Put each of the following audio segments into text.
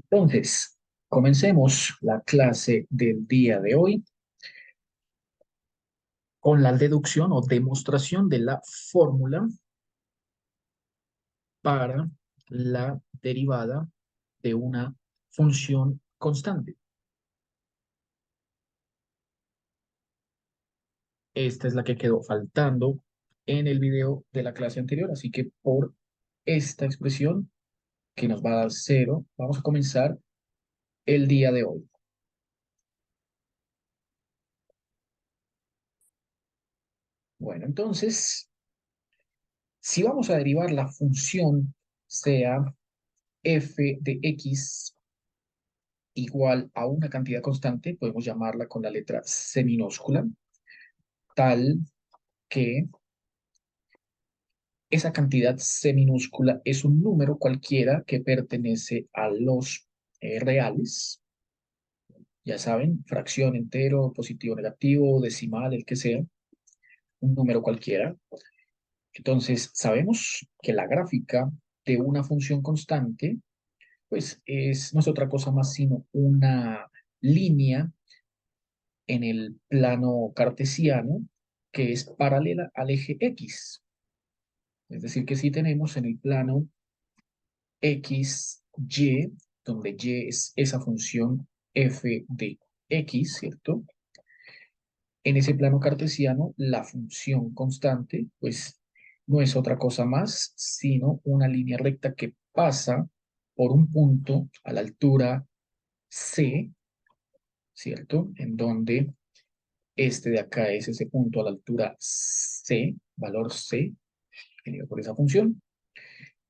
Entonces, comencemos la clase del día de hoy con la deducción o demostración de la fórmula para la derivada de una función constante. Esta es la que quedó faltando en el video de la clase anterior, así que por esta expresión que nos va a dar cero, vamos a comenzar el día de hoy. Bueno, entonces, si vamos a derivar la función sea f de x igual a una cantidad constante, podemos llamarla con la letra C minúscula, tal que esa cantidad C minúscula es un número cualquiera que pertenece a los reales, ya saben, fracción, entero, positivo, negativo, decimal, el que sea, un número cualquiera. Entonces, sabemos que la gráfica de una función constante, pues no es otra cosa más sino una línea en el plano cartesiano que es paralela al eje X. Es decir, que si tenemos en el plano X, Y, donde Y es esa función f de X, ¿cierto? En ese plano cartesiano, la función constante, pues no es otra cosa más, sino una línea recta que pasa por un punto a la altura C, ¿cierto? En donde este de acá es ese punto a la altura C, valor C, tenido por esa función,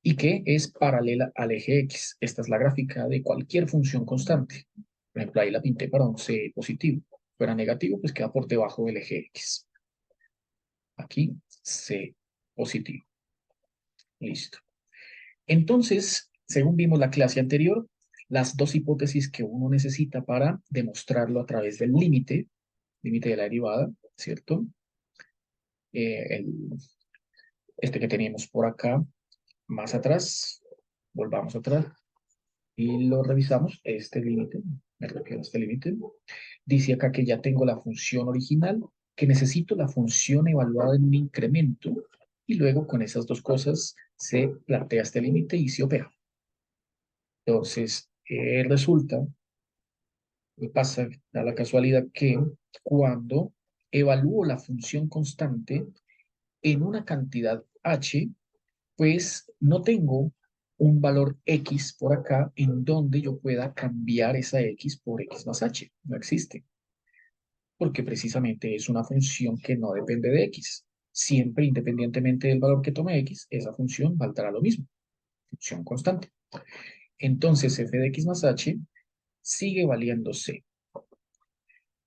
y que es paralela al eje X. Esta es la gráfica de cualquier función constante. Por ejemplo, ahí la pinté para un C positivo. Fuera negativo, pues queda por debajo del eje X. Aquí, C positivo. Listo. Entonces, según vimos la clase anterior, las dos hipótesis que uno necesita para demostrarlo a través del límite de la derivada, ¿cierto? Eh, el, este que teníamos por acá, más atrás, volvamos atrás y lo revisamos, este límite, me refiero a este límite, dice acá que ya tengo la función original, que necesito la función evaluada en un incremento, y luego con esas dos cosas se plantea este límite y se opera. Entonces, resulta, y pasa, da la casualidad que cuando evalúo la función constante en una cantidad h, pues no tengo un valor x por acá en donde yo pueda cambiar esa x por x más h. No existe, porque precisamente es una función que no depende de x. Siempre, independientemente del valor que tome x, esa función valdrá lo mismo, función constante. Entonces, f de x más h sigue valiendo c.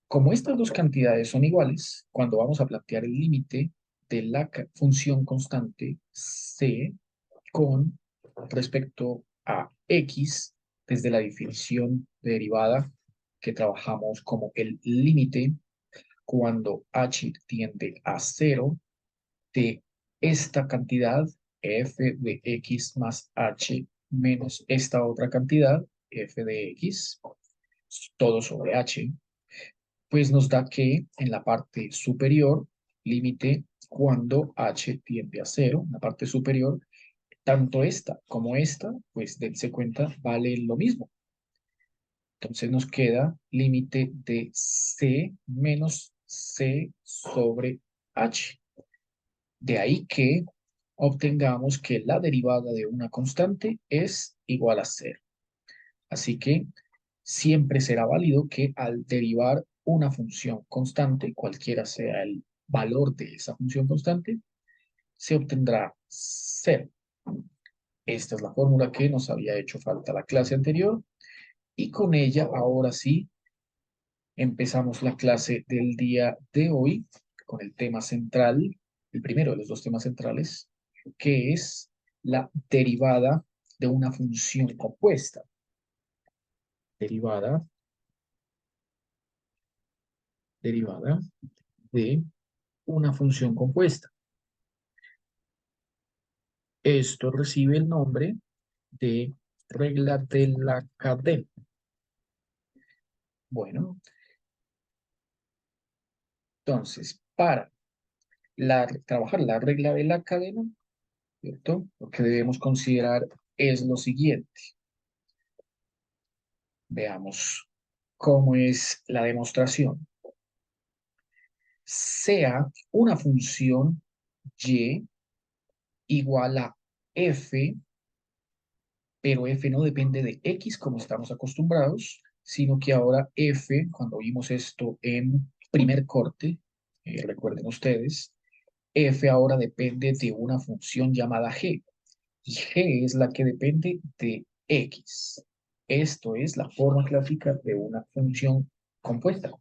Como estas dos cantidades son iguales, cuando vamos a plantear el límite de la función constante c con respecto a x, desde la definición de derivada que trabajamos como el límite cuando h tiende a cero de esta cantidad f de x más h menos esta otra cantidad f de x, todo sobre h, pues nos da que en la parte superior, límite cuando h tiende a cero, en la parte superior, tanto esta como esta, pues dense cuenta, valen lo mismo. Entonces nos queda límite de c menos c sobre h. De ahí que obtengamos que la derivada de una constante es igual a cero. Así que siempre será válido que al derivar una función constante, cualquiera sea el valor de esa función constante, se obtendrá cero. Esta es la fórmula que nos había hecho falta la clase anterior y con ella ahora sí empezamos la clase del día de hoy con el tema central, el primero de los dos temas centrales, que es la derivada de una función compuesta. Derivada, derivada de una función compuesta. Esto recibe el nombre de regla de la cadena. Bueno, entonces, para trabajar la regla de la cadena, ¿cierto? Lo que debemos considerar es lo siguiente. Veamos cómo es la demostración. Sea una función y igual a f, pero f no depende de x como estamos acostumbrados, sino que ahora f, cuando vimos esto en primer corte, recuerden ustedes, f ahora depende de una función llamada g, y g es la que depende de x. Esto es la forma clásica de una función compuesta.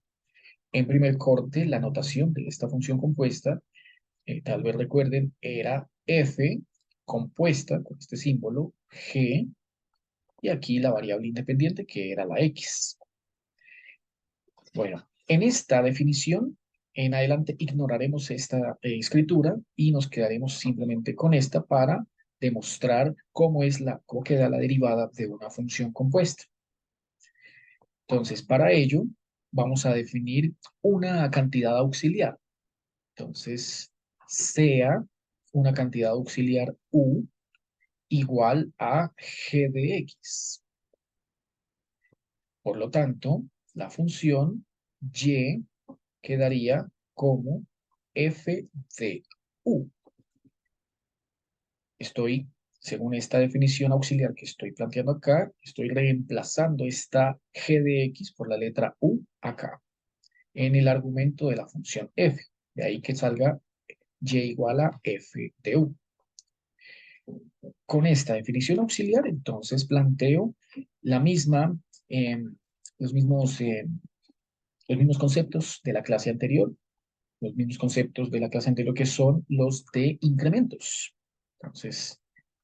En primer corte, la notación de esta función compuesta, tal vez recuerden, era f compuesta con este símbolo g, y aquí la variable independiente que era la x. Bueno, en esta definición, en adelante ignoraremos esta escritura y nos quedaremos simplemente con esta para demostrar cómo queda la derivada de una función compuesta. Entonces, para ello, vamos a definir una cantidad auxiliar. Entonces, sea una cantidad auxiliar u igual a g de x. Por lo tanto, la función y quedaría como f de u. Según esta definición auxiliar que estoy planteando acá, estoy reemplazando esta g de x por la letra u acá, en el argumento de la función f. De ahí que salga y igual a f de u. Con esta definición auxiliar, entonces planteo la misma, eh, los mismos, eh, los mismos conceptos de la clase anterior, los mismos conceptos de la clase anterior que son los de incrementos. Entonces,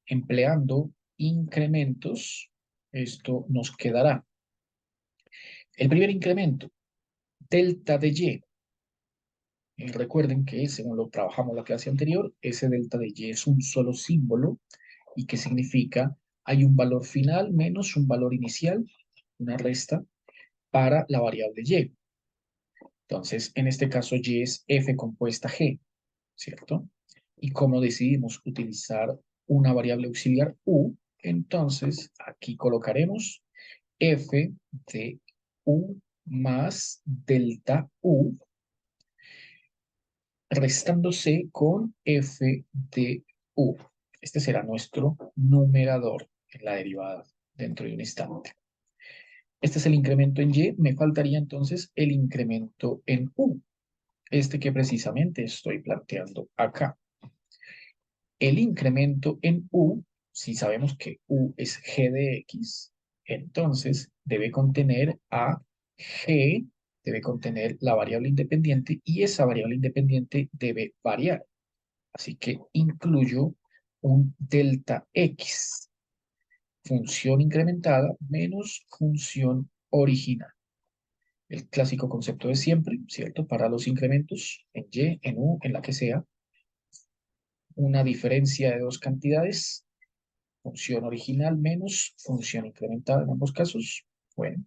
empleando incrementos, esto nos quedará. El primer incremento, delta de y. Recuerden que según lo trabajamos la clase anterior, ese delta de y es un solo símbolo y que significa hay un valor final menos un valor inicial, una resta, para la variable y. Entonces, en este caso y es f compuesta g, ¿cierto? Y como decidimos utilizar una variable auxiliar u, entonces aquí colocaremos f de u más delta u, restándose con f de u. Este será nuestro numerador en la derivada dentro de un instante. Este es el incremento en y, me faltaría entonces el incremento en u, este que precisamente estoy planteando acá. El incremento en u, si sabemos que u es g de x, entonces debe contener a g, debe contener la variable independiente y esa variable independiente debe variar. Así que incluyo un delta x, función incrementada menos función original. El clásico concepto de siempre, ¿cierto? Para los incrementos en y, en u, en la que sea, una diferencia de dos cantidades, función original menos función incrementada en ambos casos. Bueno,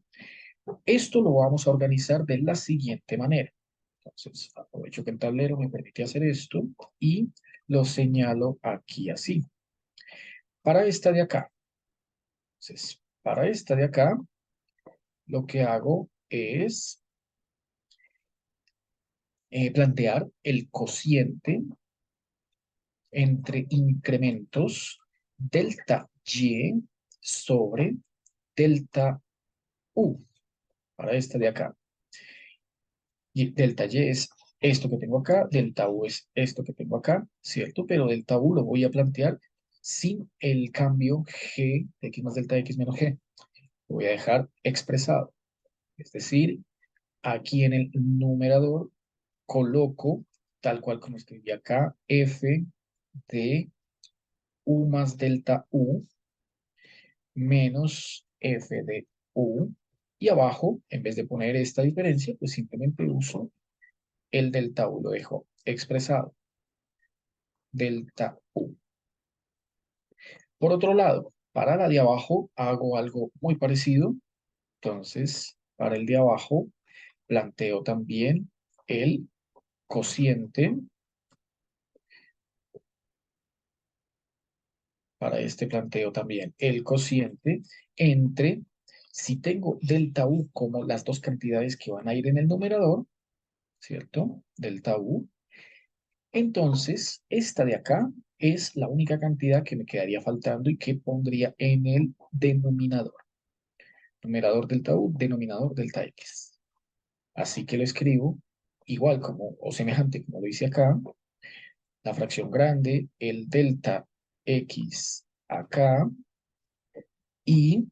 esto lo vamos a organizar de la siguiente manera. Entonces, aprovecho que el tablero me permite hacer esto y lo señalo aquí así. Para esta de acá, entonces, para esta de acá, lo que hago es plantear el cociente entre incrementos delta y sobre delta u, para esta de acá. Y delta y es esto que tengo acá, delta u es esto que tengo acá, ¿cierto? Pero delta u lo voy a plantear sin el cambio g de x más delta x menos g. Lo voy a dejar expresado. Es decir, aquí en el numerador coloco, tal cual como escribí acá, f de u más delta u menos f de u. Y abajo, en vez de poner esta diferencia, pues simplemente uso el delta u, lo dejo expresado. Delta u. Por otro lado, Para la de abajo hago algo muy parecido. Entonces, para el de abajo planteo también el cociente. Para este planteo también el cociente entre, si tengo delta U como las dos cantidades que van a ir en el numerador, ¿cierto? Delta U. Entonces, esta de acá es la única cantidad que me quedaría faltando y que pondría en el denominador. Numerador delta U, denominador delta X. Así que lo escribo igual como, o semejante como lo hice acá, la fracción grande, el delta X acá, y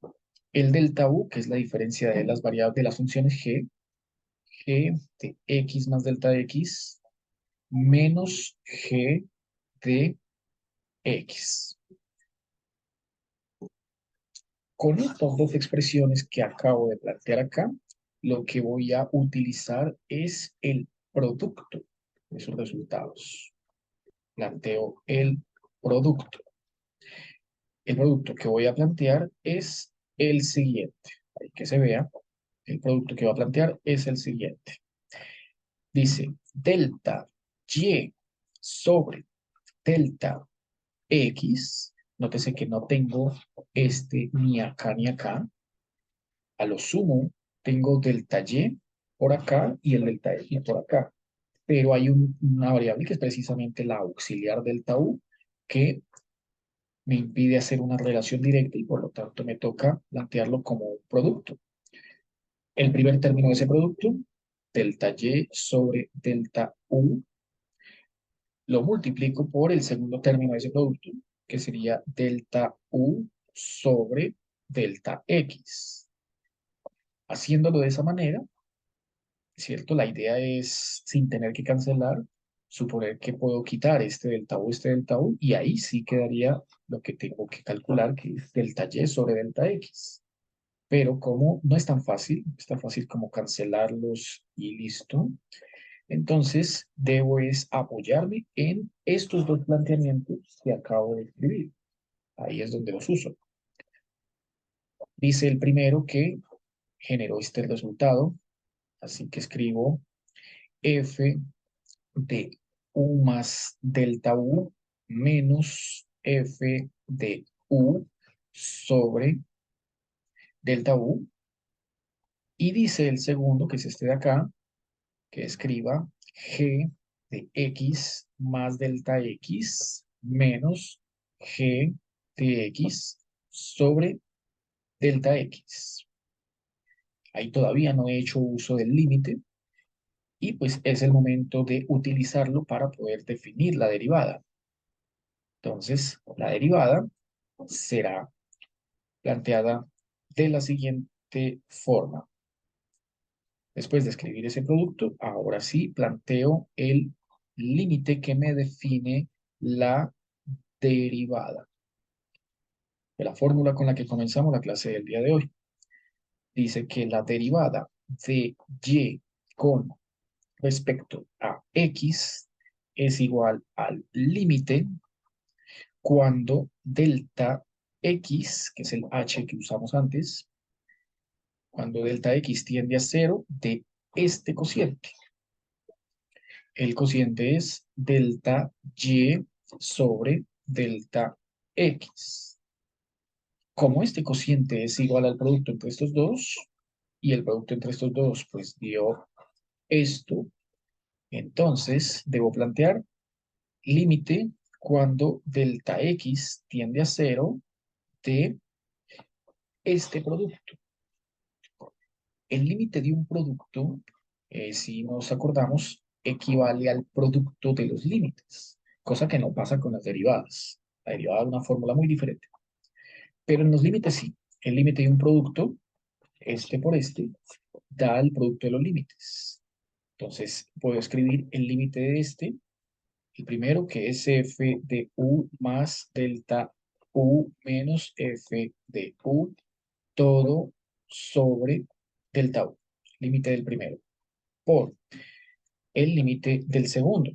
el delta U, que es la diferencia de las variables de las funciones g de x más delta x, menos g de x. Con estas dos expresiones que acabo de plantear acá, lo que voy a utilizar es el producto de esos resultados. Planteo el producto. El producto que voy a plantear es el siguiente. Ahí que se vea, el producto que voy a plantear es el siguiente. Dice delta y sobre delta x. Nótese que no tengo este ni acá ni acá. A lo sumo, tengo delta y por acá y el delta x por acá. Pero hay una variable que es precisamente la auxiliar delta u, que me impide hacer una relación directa y por lo tanto me toca plantearlo como un producto. El primer término de ese producto, delta y sobre delta u, lo multiplico por el segundo término de ese producto, que sería delta u sobre delta x. Haciéndolo de esa manera, ¿cierto? La idea es, sin tener que cancelar, suponer que puedo quitar este delta u, y ahí sí quedaría lo que tengo que calcular, que es delta y sobre delta x. Pero como no es tan fácil, es tan fácil como cancelarlos y listo. Entonces, debo es apoyarme en estos dos planteamientos que acabo de escribir. Ahí es donde los uso. Dice el primero que generó este resultado, así que escribo f de u más delta u menos f de u sobre delta u. Y dice el segundo, que es este de acá, que escriba g de x más delta x menos g de x sobre delta x. Ahí todavía no he hecho uso del límite y pues es el momento de utilizarlo para poder definir la derivada. Entonces, la derivada será planteada de la siguiente forma. Después de escribir ese producto, ahora sí planteo el límite que me define la derivada de la fórmula con la que comenzamos la clase del día de hoy. Dice que la derivada de y con respecto a x es igual al límite cuando delta x, que es el h que usamos antes, cuando delta x tiende a cero de este cociente. El cociente es delta y sobre delta x. Como este cociente es igual al producto entre estos dos, y el producto entre estos dos pues dio esto, entonces debo plantear límite cuando delta x tiende a cero de este producto. El límite de un producto, si nos acordamos, equivale al producto de los límites, cosa que no pasa con las derivadas. La derivada es una fórmula muy diferente. Pero en los límites sí. El límite de un producto, este por este, da el producto de los límites. Entonces, puedo escribir el límite de este, el primero, que es f de u más delta u menos f de u, todo sobre delta u, límite del primero, por el límite del segundo.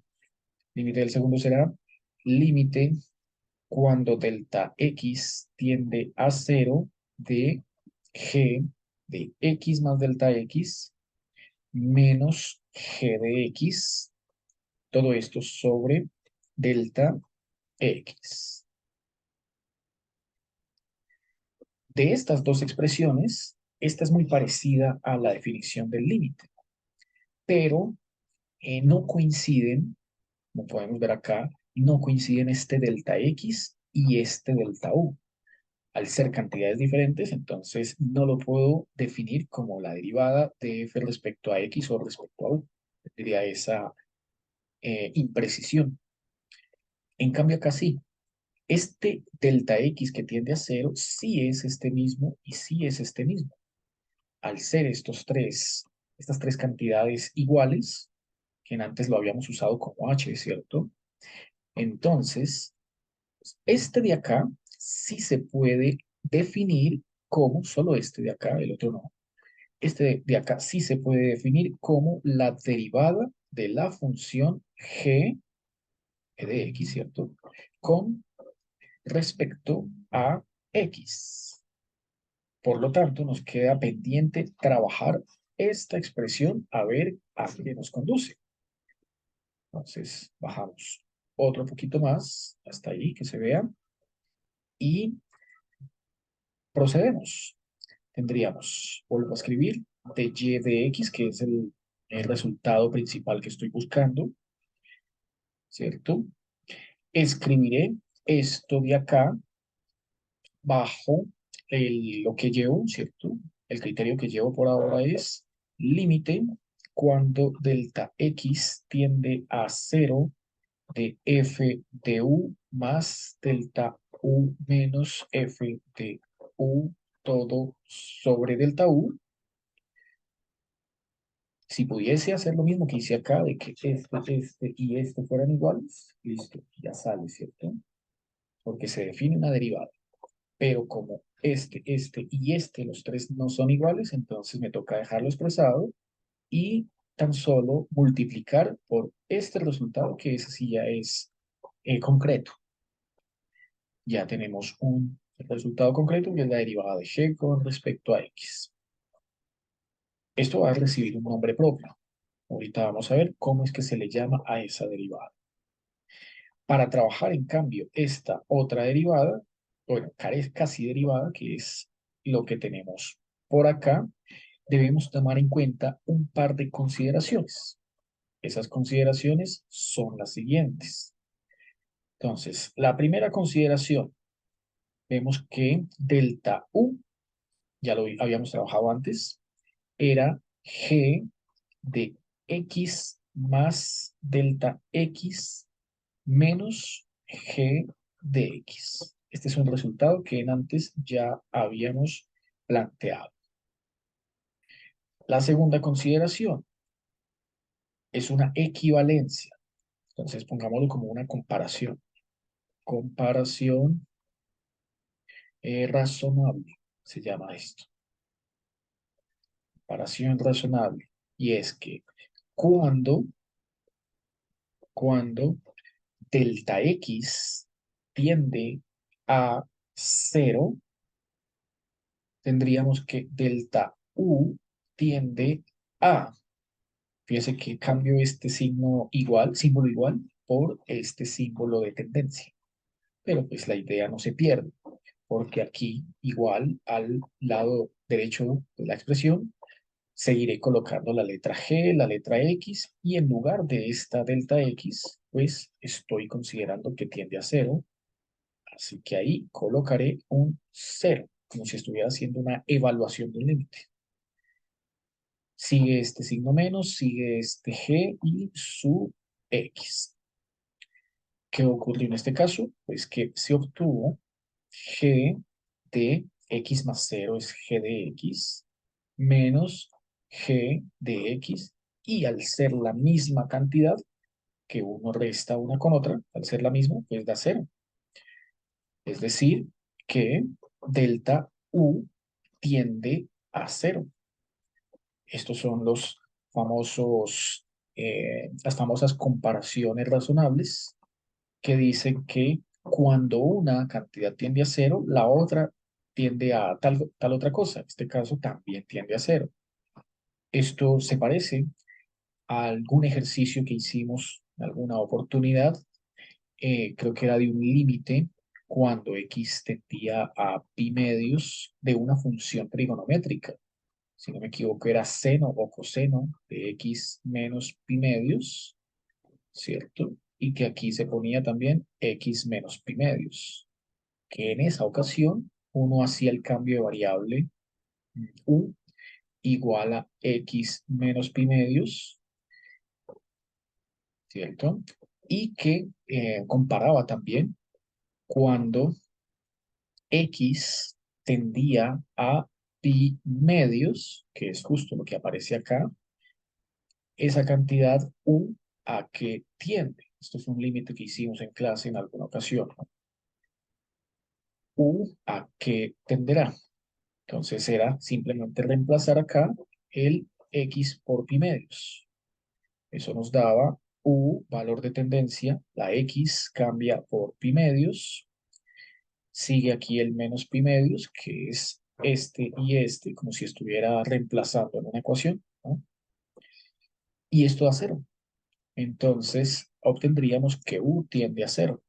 Límite del segundo será límite cuando delta x tiende a 0 de g de x más delta x menos g de x, todo esto sobre delta x. De estas dos expresiones, esta es muy parecida a la definición del límite, pero no coinciden, como podemos ver acá, no coinciden este delta x y este delta u. Al ser cantidades diferentes, entonces no lo puedo definir como la derivada de f respecto a x o respecto a u. Tendría esa imprecisión. En cambio acá sí. Este delta x que tiende a 0 sí es este mismo y sí es este mismo. Al ser estas tres cantidades iguales, que antes lo habíamos usado como h, ¿cierto? Entonces, este de acá sí se puede definir como, solo este de acá, el otro no. Este de acá sí se puede definir como la derivada de la función g de x, ¿cierto? Con respecto a x. Por lo tanto, nos queda pendiente trabajar esta expresión a ver a qué nos conduce. Entonces, bajamos otro poquito más, hasta ahí, que se vea, y procedemos. Tendríamos, vuelvo a escribir, de y de x, que es el resultado principal que estoy buscando, ¿cierto? Escribiré esto de acá bajo lo que llevo, ¿cierto? El criterio que llevo por ahora es límite cuando delta x tiende a 0 de f de u más delta u menos f de u todo sobre delta u. Si pudiese hacer lo mismo que hice acá, de que este y este fueran iguales, listo, ya sale, ¿cierto? Porque se define una derivada. Pero como este y este, los tres no son iguales, entonces me toca dejarlo expresado y tan solo multiplicar por este resultado, que ese sí ya es concreto. Ya tenemos un resultado concreto que es la derivada de g con respecto a x. Esto va a recibir un nombre propio. Ahorita vamos a ver cómo es que se le llama a esa derivada. Para trabajar, en cambio, esta otra derivada, bueno, casi derivada, que es lo que tenemos por acá, debemos tomar en cuenta un par de consideraciones. Esas consideraciones son las siguientes. Entonces, la primera consideración, vemos que delta U, ya lo habíamos trabajado antes, era G de X más delta X menos G de X. Este es un resultado que antes ya habíamos planteado. La segunda consideración es una equivalencia. Entonces pongámoslo como una comparación. Comparación razonable se llama esto. Comparación razonable. Y es que cuando, cuando delta X tiende a 0, tendríamos que delta U tiende a, fíjese que cambio este signo igual, símbolo igual, por este símbolo de tendencia. Pero pues la idea no se pierde, porque aquí igual al lado derecho de la expresión seguiré colocando la letra G, la letra X, y en lugar de esta delta X, pues estoy considerando que tiende a 0, así que ahí colocaré un 0, como si estuviera haciendo una evaluación del límite. Sigue este signo menos, sigue este G y su X. ¿Qué ocurrió en este caso? Pues que se obtuvo G de X más 0 es G de X menos G de X, y al ser la misma cantidad que uno resta una con otra, al ser la misma, pues da 0. Es decir, que delta U tiende a 0. Estos son los las famosas comparaciones razonables que dicen que Cuando una cantidad tiende a cero, la otra tiende a tal otra cosa. En este caso también tiende a cero. Esto se parece a algún ejercicio que hicimos en alguna oportunidad. Creo que era de un límite cuando x tendía a pi medios de una función trigonométrica. Si no me equivoco, era seno o coseno de x menos pi medios, ¿cierto? Y que aquí se ponía también x menos pi medios, que en esa ocasión uno hacía el cambio de variable u igual a x menos pi medios, ¿cierto? Y que comparaba también cuando x tendía a pi medios, que es justo lo que aparece acá, esa cantidad u a que tiende. Esto es un límite que hicimos en clase en alguna ocasión, ¿no? U a que tenderá. Entonces era simplemente reemplazar acá el x por pi medios. Eso nos daba u, valor de tendencia, la x cambia por pi medios, sigue aquí el menos pi medios, que es este y este, como si estuviera reemplazando en una ecuación, ¿no? Y esto da cero. Entonces obtendríamos que u tiende a cero.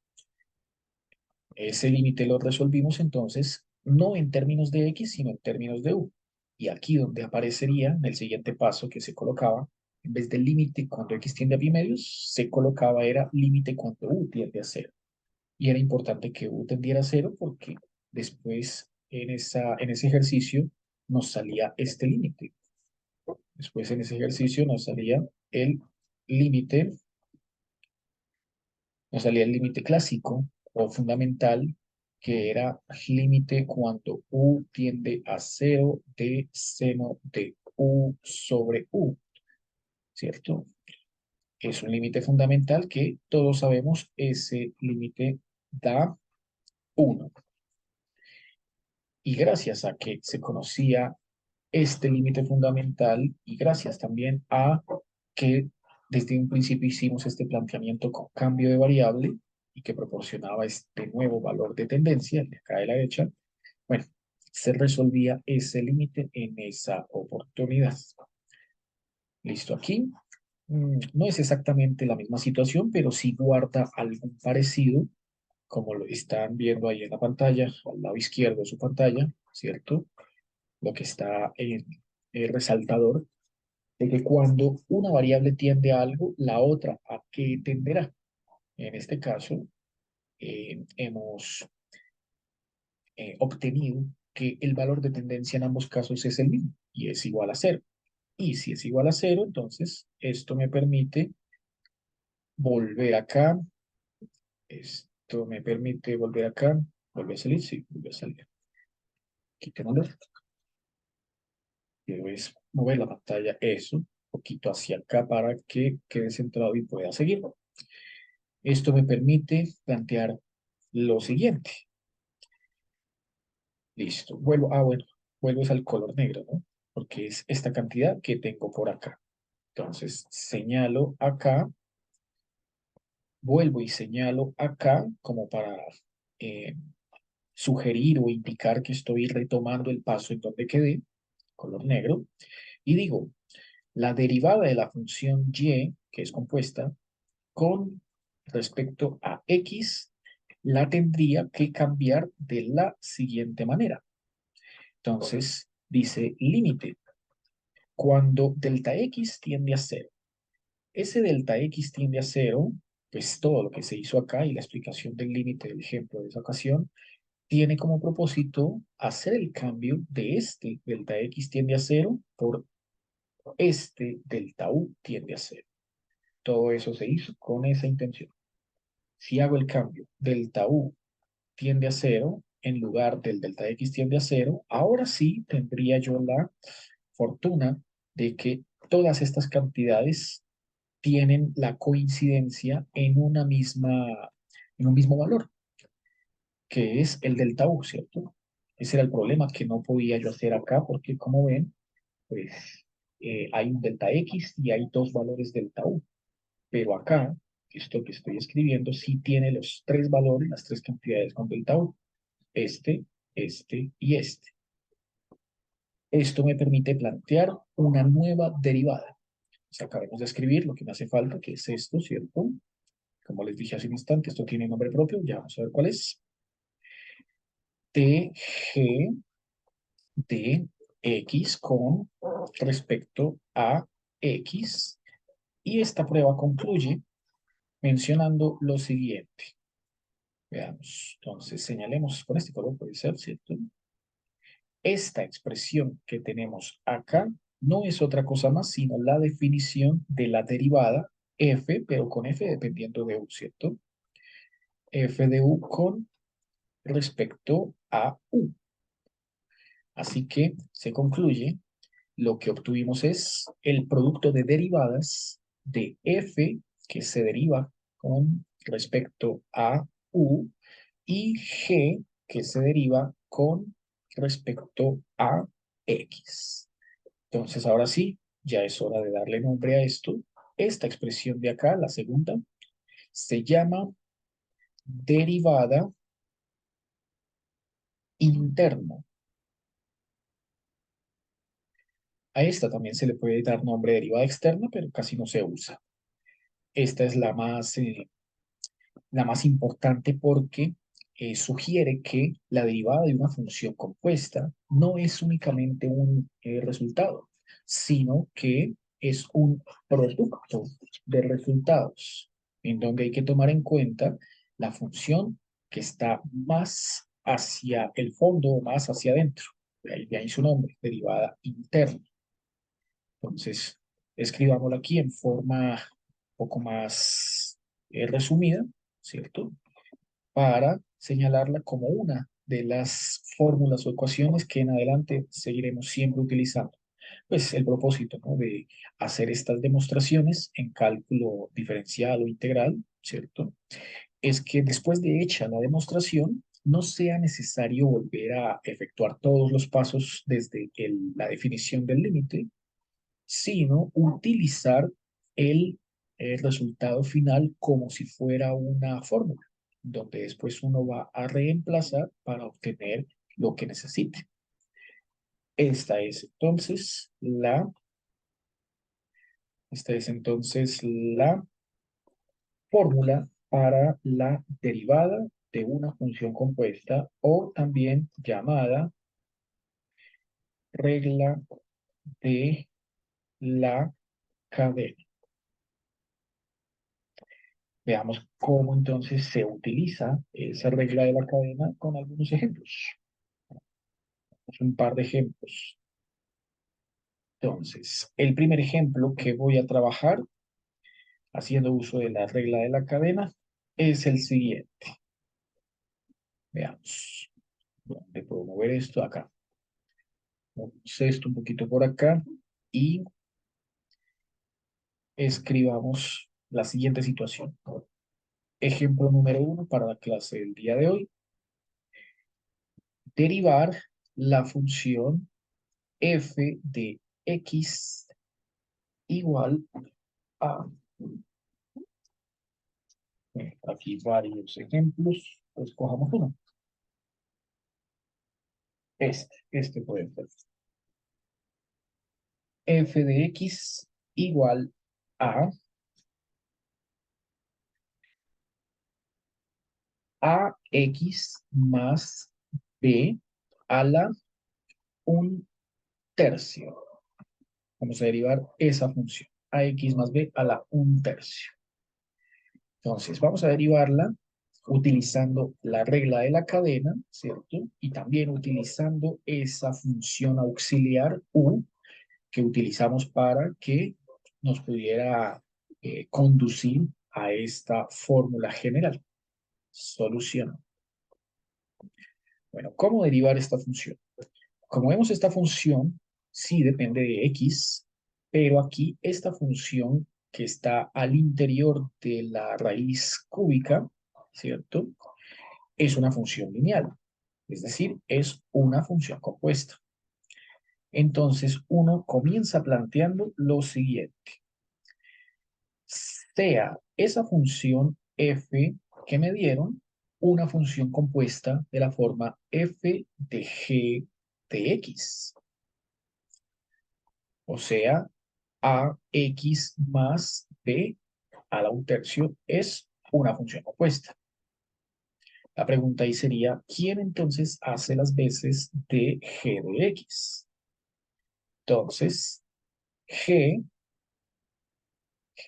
Ese límite lo resolvimos entonces no en términos de x, sino en términos de u. Y aquí donde aparecería en el siguiente paso que se colocaba, en vez del límite cuando x tiende a pi medios, se colocaba era límite cuando u tiende a cero. Y era importante que u tendiera a cero porque después en ese ejercicio nos salía este límite. Después en ese ejercicio el límite, nos salía el límite clásico o fundamental, que era límite cuando u tiende a cero de seno de u sobre u, ¿cierto? Es un límite fundamental que todos sabemos, ese límite da 1. Y gracias a que se conocía este límite fundamental y gracias también a que desde un principio hicimos este planteamiento con cambio de variable y que proporcionaba este nuevo valor de tendencia, el de acá de la derecha, bueno, se resolvía ese límite en esa oportunidad. Listo, aquí no es exactamente la misma situación, pero sí guarda algún parecido, como lo están viendo ahí en la pantalla, al lado izquierdo de su pantalla, ¿cierto? Lo que está en el resaltador, de que cuando una variable tiende a algo, la otra a qué tenderá. En este caso, hemos obtenido que el valor de tendencia en ambos casos es el mismo y es igual a cero. Y si es igual a cero, entonces esto me permite volver acá. Esto me permite volver acá. ¿Vuelve a salir? Sí, vuelve a salir. Quitémoslo. Debes mover la pantalla eso, un poquito hacia acá para que quede centrado y pueda seguirlo. Esto me permite plantear lo siguiente. Listo. Bueno, vuelvo al color negro, ¿no? Porque es esta cantidad que tengo por acá. Entonces, señalo acá, vuelvo y señalo acá como para eh, sugerir o indicar que estoy retomando el paso en donde quedé, color negro, y digo, la derivada de la función y, que es compuesta, con respecto a x, la tendría que cambiar de la siguiente manera. Entonces, dice límite cuando delta x tiende a cero. Ese delta x tiende a cero, pues todo lo que se hizo acá y la explicación del límite del ejemplo de esa ocasión, tiene como propósito hacer el cambio de este delta x tiende a cero por este delta u tiende a cero. Todo eso se hizo con esa intención. Si hago el cambio, delta u tiende a cero, en lugar del delta x tiende a cero, ahora sí tendría yo la fortuna de que todas estas cantidades tienen la coincidencia en en un mismo valor, que es el delta u, ¿cierto? Ese era el problema que no podía yo hacer acá, porque como ven, pues hay un delta x y hay dos valores delta u. Pero acá, esto que estoy escribiendo sí tiene los tres valores, las tres cantidades con delta U. Este, este y este. Esto me permite plantear una nueva derivada. Pues acabamos de escribir lo que me hace falta, que es esto, ¿cierto? Como les dije hace un instante, esto tiene nombre propio, ya vamos a ver cuál es. TG de X con respecto a X. Y esta prueba concluye mencionando lo siguiente. Veamos, entonces señalemos con este color, puede ser, ¿cierto? Esta expresión que tenemos acá no es otra cosa más sino la definición de la derivada f, pero con f dependiendo de u, ¿cierto? F de u con respecto a u. Así que se concluye, lo que obtuvimos es el producto de derivadas de f que se deriva con respecto a u y g que se deriva con respecto a x. Entonces, ahora sí, ya es hora de darle nombre a esto. Esta expresión de acá, la segunda, se llama derivada interna. A esta también se le puede dar nombre derivada externa, pero casi no se usa. Esta es la más importante porque sugiere que la derivada de una función compuesta no es únicamente un resultado, sino que es un producto de resultados, en donde hay que tomar en cuenta la función que está más hacia el fondo o más hacia adentro. De ahí su nombre, derivada interna. Entonces, escribámoslo aquí en forma un poco más resumida, ¿cierto? Para señalarla como una de las fórmulas o ecuaciones que en adelante seguiremos siempre utilizando. Pues el propósito, ¿no?, de hacer estas demostraciones en cálculo diferencial o integral, ¿cierto? Es que después de hecha la demostración, no sea necesario volver a efectuar todos los pasos desde la definición del límite, sino utilizar el resultado final como si fuera una fórmula, donde después uno va a reemplazar para obtener lo que necesite. Esta es entonces la fórmula para la derivada de una función compuesta o también llamada regla de la cadena. Veamos cómo entonces se utiliza esa regla de la cadena con algunos ejemplos. Un par de ejemplos. Entonces, el primer ejemplo que voy a trabajar haciendo uso de la regla de la cadena es el siguiente. Veamos. ¿Dónde puedo mover esto? Acá. Movemos esto un poquito por acá y escribamos la siguiente situación. Ejemplo número 1 para la clase del día de hoy. Derivar la función f de x igual a... Aquí varios ejemplos. Escojamos uno. Este puede ser. F de x igual a ax más b a la 1/3. Vamos a derivar esa función. Ax más b a la 1/3. Entonces, vamos a derivarla utilizando la regla de la cadena, ¿cierto? Y también utilizando esa función auxiliar u que utilizamos para que nos pudiera conducir a esta fórmula general. Solución. Bueno, ¿cómo derivar esta función? Como vemos, esta función sí depende de x, pero aquí esta función que está al interior de la raíz cúbica, ¿cierto? Es una función lineal, es decir, es una función compuesta. Entonces, uno comienza planteando lo siguiente. Sea esa función f que me dieron una función compuesta de la forma f de g de x. O sea, ax más b a la un tercio es una función compuesta. La pregunta ahí sería, ¿quién entonces hace las veces de g de x? Entonces, g,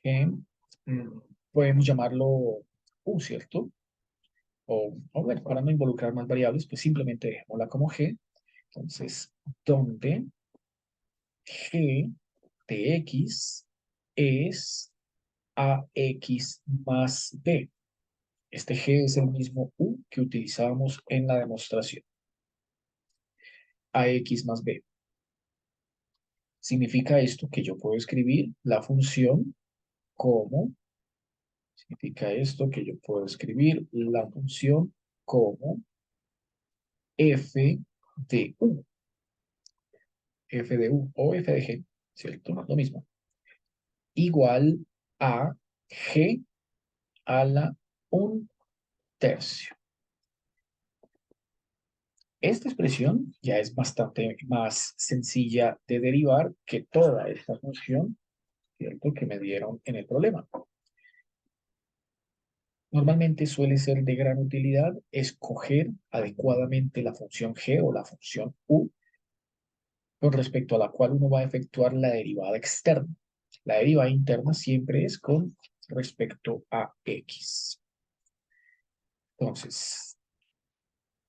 g podemos llamarlo u, ¿cierto? O bueno, para no involucrar más variables, pues simplemente dejémosla como g. Entonces, donde g de x es ax más b. Este g es el mismo u que utilizábamos en la demostración. Ax más b. Significa esto que yo puedo escribir la función como, significa esto que yo puedo escribir la función como f de u, f de u o f de g, ¿cierto? Lo mismo. Igual a g a la un tercio. Esta expresión ya es bastante más sencilla de derivar que toda esta función, ¿cierto? Que me dieron en el problema. Normalmente suele ser de gran utilidad escoger adecuadamente la función g o la función u con respecto a la cual uno va a efectuar la derivada externa. La derivada interna siempre es con respecto a x. Entonces,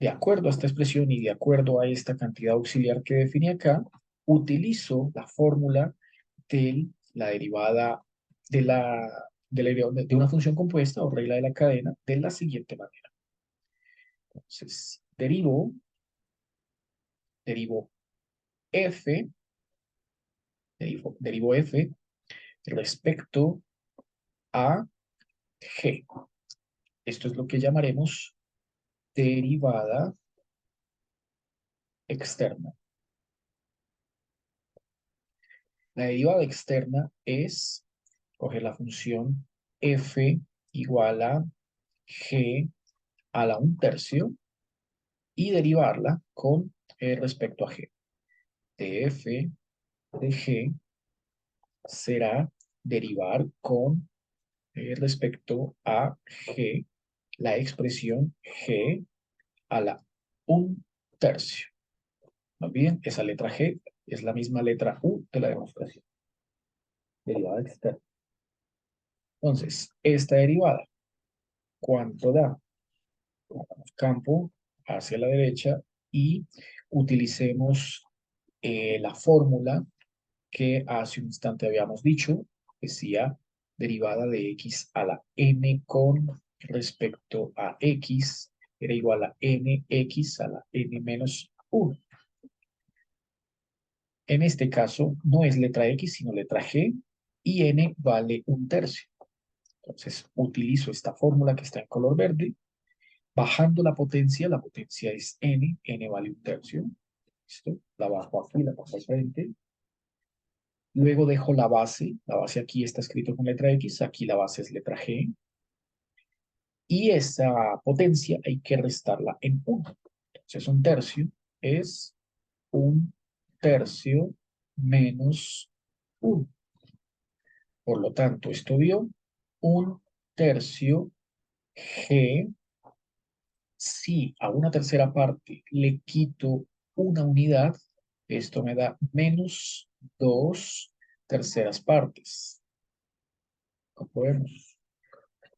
de acuerdo a esta expresión y de acuerdo a esta cantidad auxiliar que define acá, utilizo la fórmula de la derivada de una función compuesta o regla de la cadena de la siguiente manera. Entonces, derivo f, derivo f respecto a g. Esto es lo que llamaremos derivada externa. La derivada externa es coger la función f igual a g a la un tercio y derivarla con respecto a g. De f de g será derivar con respecto a g la expresión g a la un tercio. No olviden, esa letra G es la misma letra U de la demostración. Derivada externa. Entonces, esta derivada, ¿cuánto da? Campo hacia la derecha y utilicemos la fórmula que hace un instante habíamos dicho, decía derivada de x a la n con respecto a x era igual a nx a la n menos 1. En este caso no es letra X, sino letra G, y N vale un tercio. Entonces utilizo esta fórmula que está en color verde, bajando la potencia es N vale un tercio. ¿Listo? La bajo aquí, la paso al frente. Luego dejo la base aquí está escrito con letra X, aquí la base es letra G, y esa potencia hay que restarla en 1. Entonces un tercio es un tercio menos 1. Por lo tanto, esto dio un tercio G. Si a una tercera parte le quito una unidad, esto me da menos 2 terceras partes. Como vemos,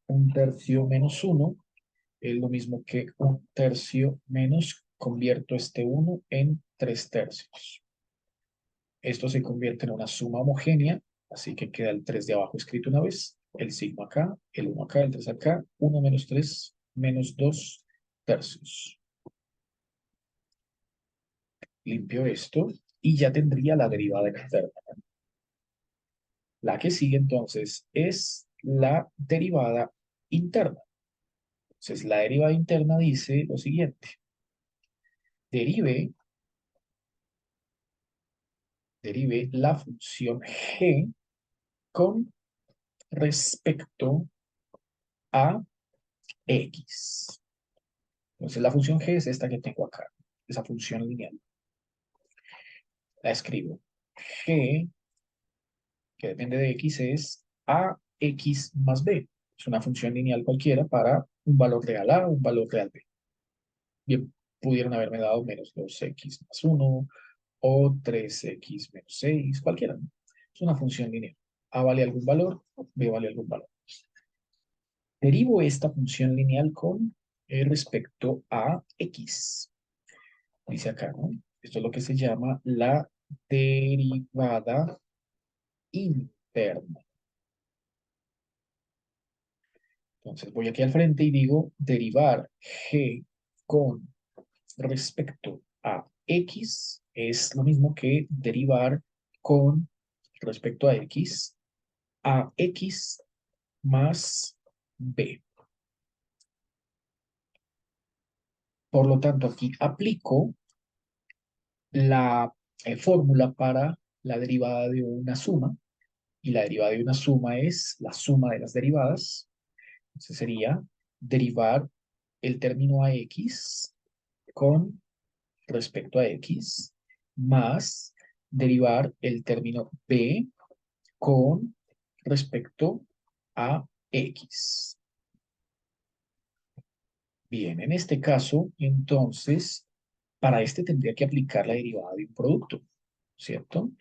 un tercio menos 1 es lo mismo que un tercio menos, convierto este 1 en 3 tercios. Esto se convierte en una suma homogénea, así que queda el 3 de abajo escrito una vez, el sigma acá, el 1 acá, el 3 acá, 1 menos 3 menos 2 tercios. Limpio esto y ya tendría la derivada externa. La que sigue entonces es la derivada interna. Entonces la derivada interna dice lo siguiente. Derive la función g con respecto a x. Entonces la función g es esta que tengo acá, esa función lineal. La escribo. G, que depende de x, es ax más b. Es una función lineal cualquiera para un valor real a, un valor real b. Bien, pudieron haberme dado menos 2x más 1 o 3x menos 6, cualquiera, ¿no? Es una función lineal. A vale algún valor, b vale algún valor. Derivo esta función lineal con respecto a x. Dice acá, ¿no? Esto es lo que se llama la derivada interna. Entonces voy aquí al frente y digo derivar g con respecto a x es lo mismo que derivar con respecto a x más b. Por lo tanto, aquí aplico la fórmula para la derivada de una suma, y la derivada de una suma es la suma de las derivadas. Entonces sería derivar el término ax con respecto a x más derivar el término b con respecto a x. Bien, en este caso, entonces, para este tendría que aplicar la derivada de un producto, ¿cierto?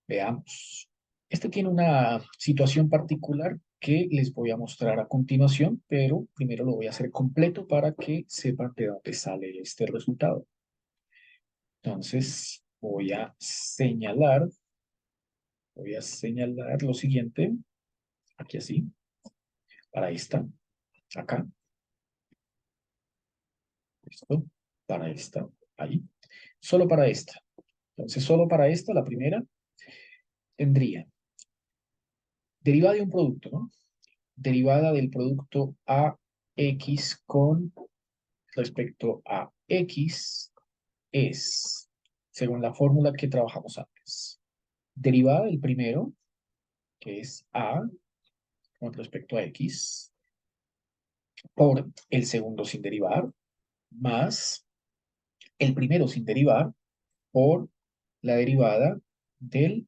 Veamos. Este tiene una situación particular que les voy a mostrar a continuación, pero primero lo voy a hacer completo para que sepan de dónde sale este resultado. Entonces, voy a señalar lo siguiente, aquí así, para esta, acá, listo, para esta, ahí, solo para esta. Entonces, solo para esta, la primera, tendría derivada de un producto, ¿no? Derivada del producto AX con respecto a X es, según la fórmula que trabajamos antes, derivada del primero, que es A con respecto a X, por el segundo sin derivar, más el primero sin derivar por la derivada del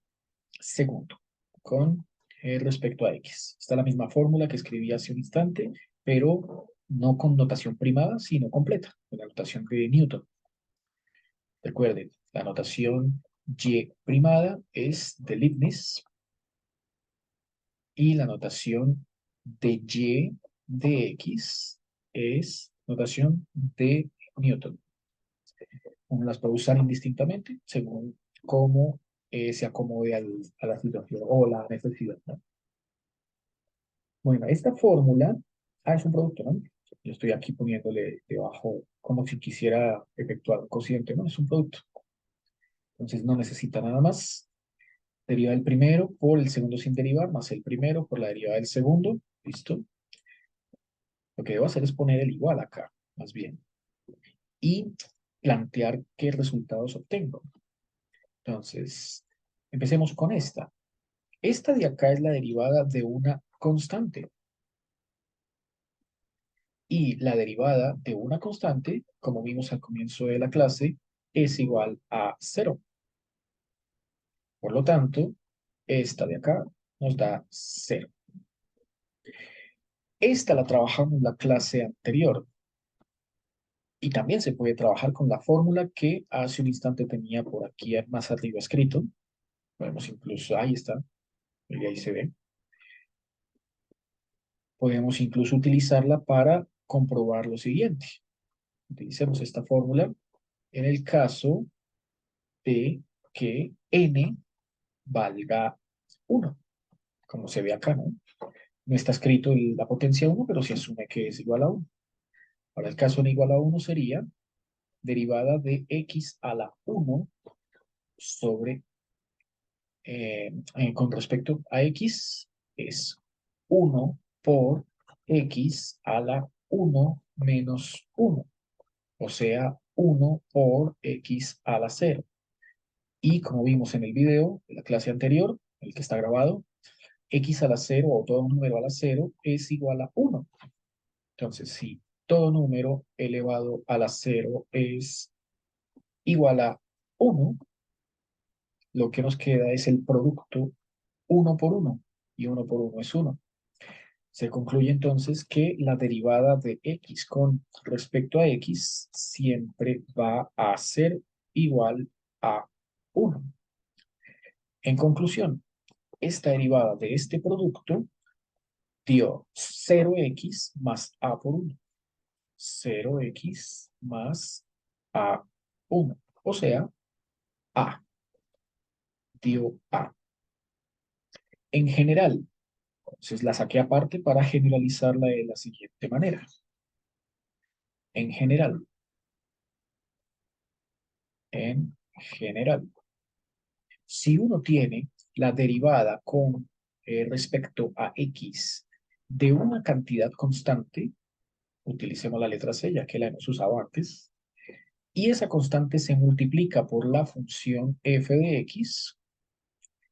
segundo con respecto a x. Está la misma fórmula que escribí hace un instante, pero no con notación primada, sino completa, con la notación de Newton. Recuerden, la notación y primada es de Leibniz y la notación de y de x es notación de Newton. Uno las puede usar indistintamente según cómo se acomode a la situación o la necesidad, ¿no? Bueno, esta fórmula, es un producto, ¿no? Yo estoy aquí poniéndole debajo como si quisiera efectuar un cociente, ¿no? Es un producto. Entonces no necesita nada más. Deriva el primero por el segundo sin derivar, más el primero por la derivada del segundo. ¿Listo? Lo que debo hacer es poner el igual acá, más bien. Y plantear qué resultados obtengo. Entonces, empecemos con esta. Esta de acá es la derivada de una constante. Y la derivada de una constante, como vimos al comienzo de la clase, es igual a 0. Por lo tanto, esta de acá nos da 0. Esta la trabajamos en la clase anterior. Y también se puede trabajar con la fórmula que hace un instante tenía por aquí más arriba escrito. Podemos incluso, ahí está, y ahí se ve. Podemos incluso utilizarla para comprobar lo siguiente. Utilicemos esta fórmula en el caso de que n valga 1, como se ve acá, ¿no? No está escrito la potencia 1, pero se asume que es igual a 1. Ahora el caso n igual a 1 sería derivada de x a la 1 sobre, con respecto a x, es 1 por x a la 1 menos 1, o sea, 1 por x a la 0. Y como vimos en el video de la clase anterior, el que está grabado, x a la 0 o todo número a la 0 es igual a 1. Entonces, si todo número elevado a la 0 es igual a 1, lo que nos queda es el producto 1 por 1, y 1 por 1 es 1. Se concluye entonces que la derivada de x con respecto a x siempre va a ser igual a 1. En conclusión, esta derivada de este producto dio 0x más a por 1. 0x más a1. O sea, a dio a. En general, entonces la saqué aparte para generalizarla de la siguiente manera. En general, en general, si uno tiene la derivada con respecto a x de una cantidad constante, utilicemos la letra C ya que la hemos usado antes, y esa constante se multiplica por la función f de x,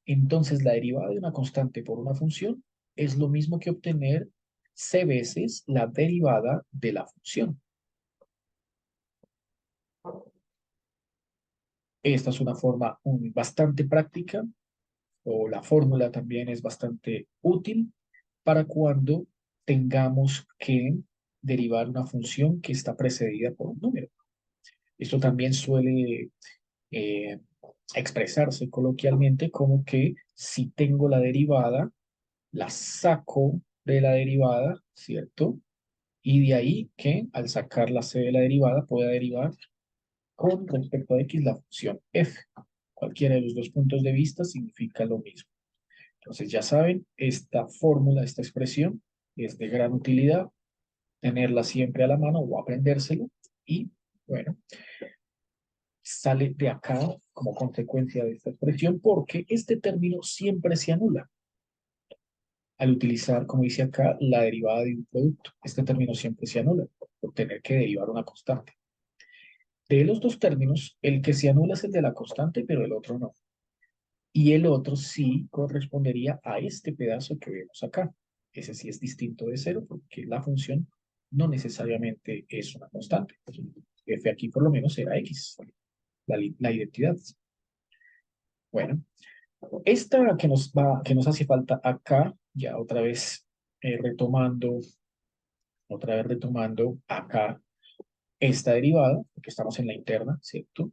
entonces la derivada de una constante por una función es lo mismo que obtener c veces la derivada de la función. Esta es una forma bastante práctica, o la fórmula también es bastante útil para cuando tengamos que derivar una función que está precedida por un número. Esto también suele eh, expresarse coloquialmente como que si tengo la derivada, la saco de la derivada, ¿cierto? Y de ahí que al sacar la c de la derivada pueda derivar con respecto a x la función f. Cualquiera de los dos puntos de vista significa lo mismo. Entonces ya saben, esta fórmula, esta expresión es de gran utilidad, tenerla siempre a la mano o aprendérselo y bueno, sale de acá como consecuencia de esta expresión porque este término siempre se anula al utilizar, como dice acá, la derivada de un producto. Este término siempre se anula por tener que derivar una constante. De los dos términos, el que se anula es el de la constante, pero el otro no. Y el otro sí correspondería a este pedazo que vemos acá. Ese sí es distinto de cero porque la función no necesariamente es una constante. F aquí por lo menos será X, la identidad. Bueno, esta que nos hace falta acá, ya otra vez retomando acá esta derivada, porque estamos en la interna, ¿cierto?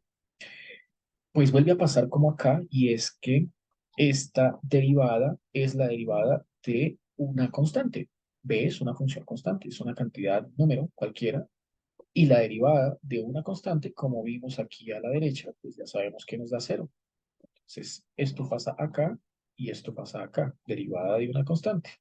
Pues vuelve a pasar como acá, y es que esta derivada es la derivada de una constante. B es una función constante, es una cantidad, número cualquiera, y la derivada de una constante, como vimos aquí a la derecha, pues ya sabemos que nos da cero. Entonces, esto pasa acá y esto pasa acá, derivada de una constante.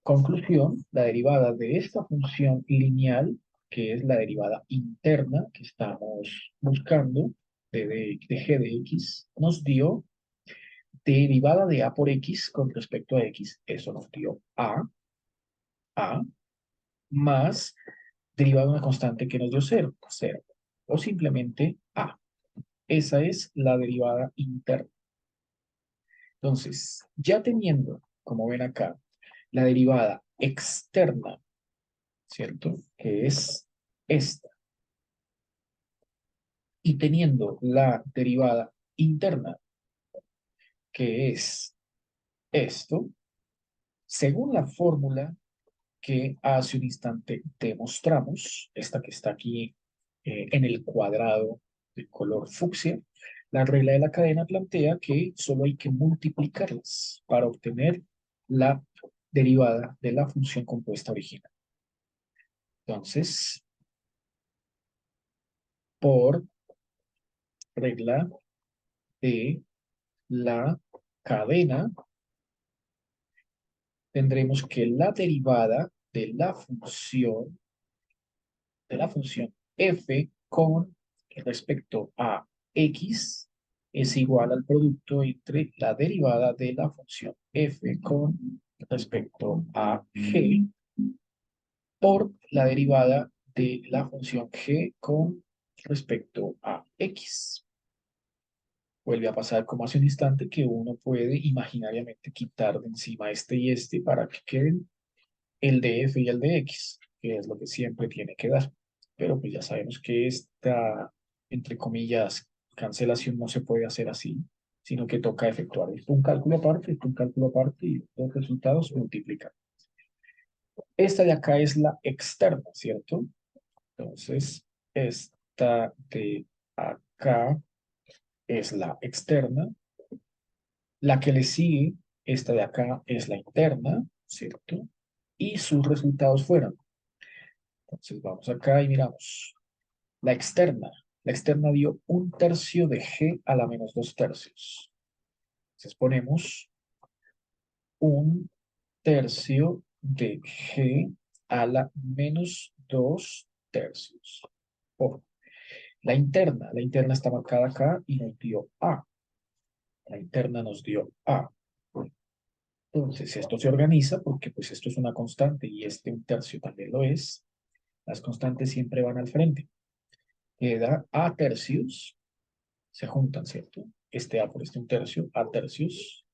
Conclusión, la derivada de esta función lineal, que es la derivada interna que estamos buscando, de g de x, nos dio derivada de a por x con respecto a x. Eso nos dio a, más derivada de una constante que nos dio cero, cero, o simplemente a. Esa es la derivada interna. Entonces, ya teniendo, como ven acá, la derivada externa, ¿cierto? Que es esta. Y teniendo la derivada interna, que es esto, según la fórmula que hace un instante demostramos, esta que está aquí en el cuadrado de color fucsia, la regla de la cadena plantea que solo hay que multiplicarlas para obtener la derivada de la función compuesta original. Entonces, por regla de la cadena, tendremos que la derivada de la función f con respecto a x es igual al producto entre la derivada de la función f con respecto a g por la derivada de la función g con respecto a x. Vuelve a pasar como hace un instante que uno puede imaginariamente quitar de encima este y este para que queden el de f y el de x, que es lo que siempre tiene que dar. Pero pues ya sabemos que esta, entre comillas, cancelación no se puede hacer así, sino que toca efectuar esto un cálculo aparte, esto un cálculo aparte y los resultados multiplican. Esta de acá es la externa, ¿cierto? Entonces, esta de acá es la externa. La que le sigue, esta de acá, es la interna, ¿cierto? Y sus resultados fueron. Entonces vamos acá y miramos. La externa. La externa dio un tercio de g a la menos dos tercios. Entonces ponemos un tercio de g a la menos dos tercios. Por la interna está marcada acá y nos dio a. La interna nos dio a. Entonces, esto se organiza porque pues esto es una constante y este un tercio también lo es. Las constantes siempre van al frente. Queda a tercios, se juntan, ¿cierto? Este a por este un tercio, a tercios,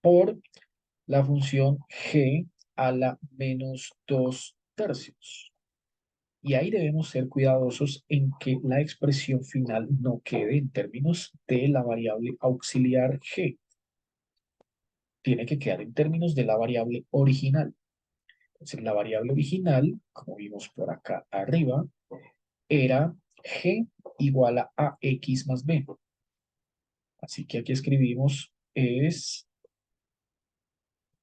por la función g a la menos dos tercios. Y ahí debemos ser cuidadosos en que la expresión final no quede en términos de la variable auxiliar g. Tiene que quedar en términos de la variable original. Entonces, la variable original, como vimos por acá arriba, era g igual a ax más b. Así que aquí escribimos es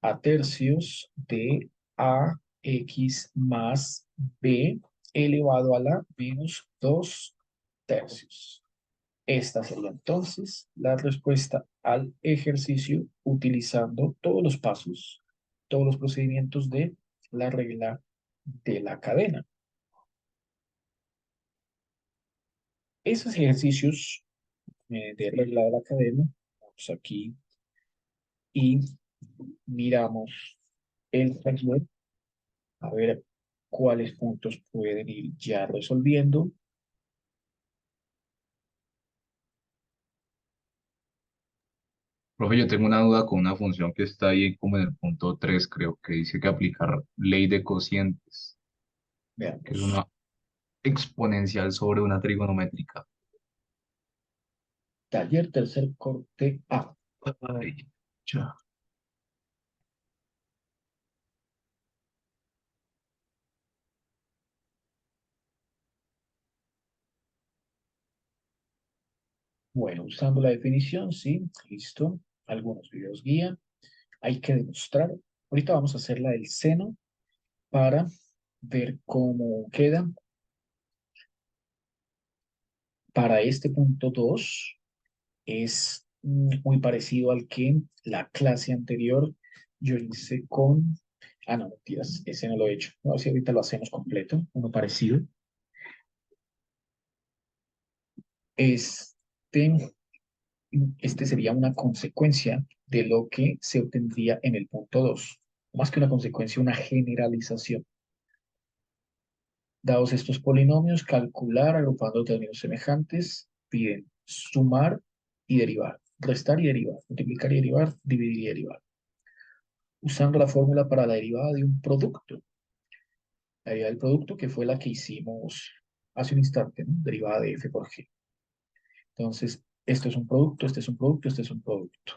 a tercios de ax más b elevado a la menos 2 tercios. Esta sería entonces la respuesta al ejercicio utilizando todos los pasos, todos los procedimientos de la regla de la cadena. Esos ejercicios de regla de la cadena, vamos aquí y miramos el taller a ver cuáles puntos pueden ir ya resolviendo. Profe, yo tengo una duda con una función que está ahí como en el punto 3, creo que dice que aplicar ley de cocientes, que es Veamos. una exponencial sobre una trigonométrica. Taller tercer corte A. Ay, ya. Bueno, usando la definición, sí, listo. Algunos videos guía. Hay que demostrar. Ahorita vamos a hacer la del seno para ver cómo queda. Para este punto 2 es muy parecido al que la clase anterior yo hice con... Ah, no, mentiras, ese no lo he hecho. No, si ahorita lo hacemos completo, uno parecido. Este, este sería una consecuencia de lo que se obtendría en el punto 2. Más que una consecuencia, una generalización. Dados estos polinomios, calcular agrupando términos semejantes, piden sumar y derivar, restar y derivar, multiplicar y derivar, dividir y derivar. Usando la fórmula para la derivada de un producto. La derivada del producto que fue la que hicimos hace un instante, ¿no? Derivada de f por g. Entonces, esto es un producto, este es un producto, este es un producto.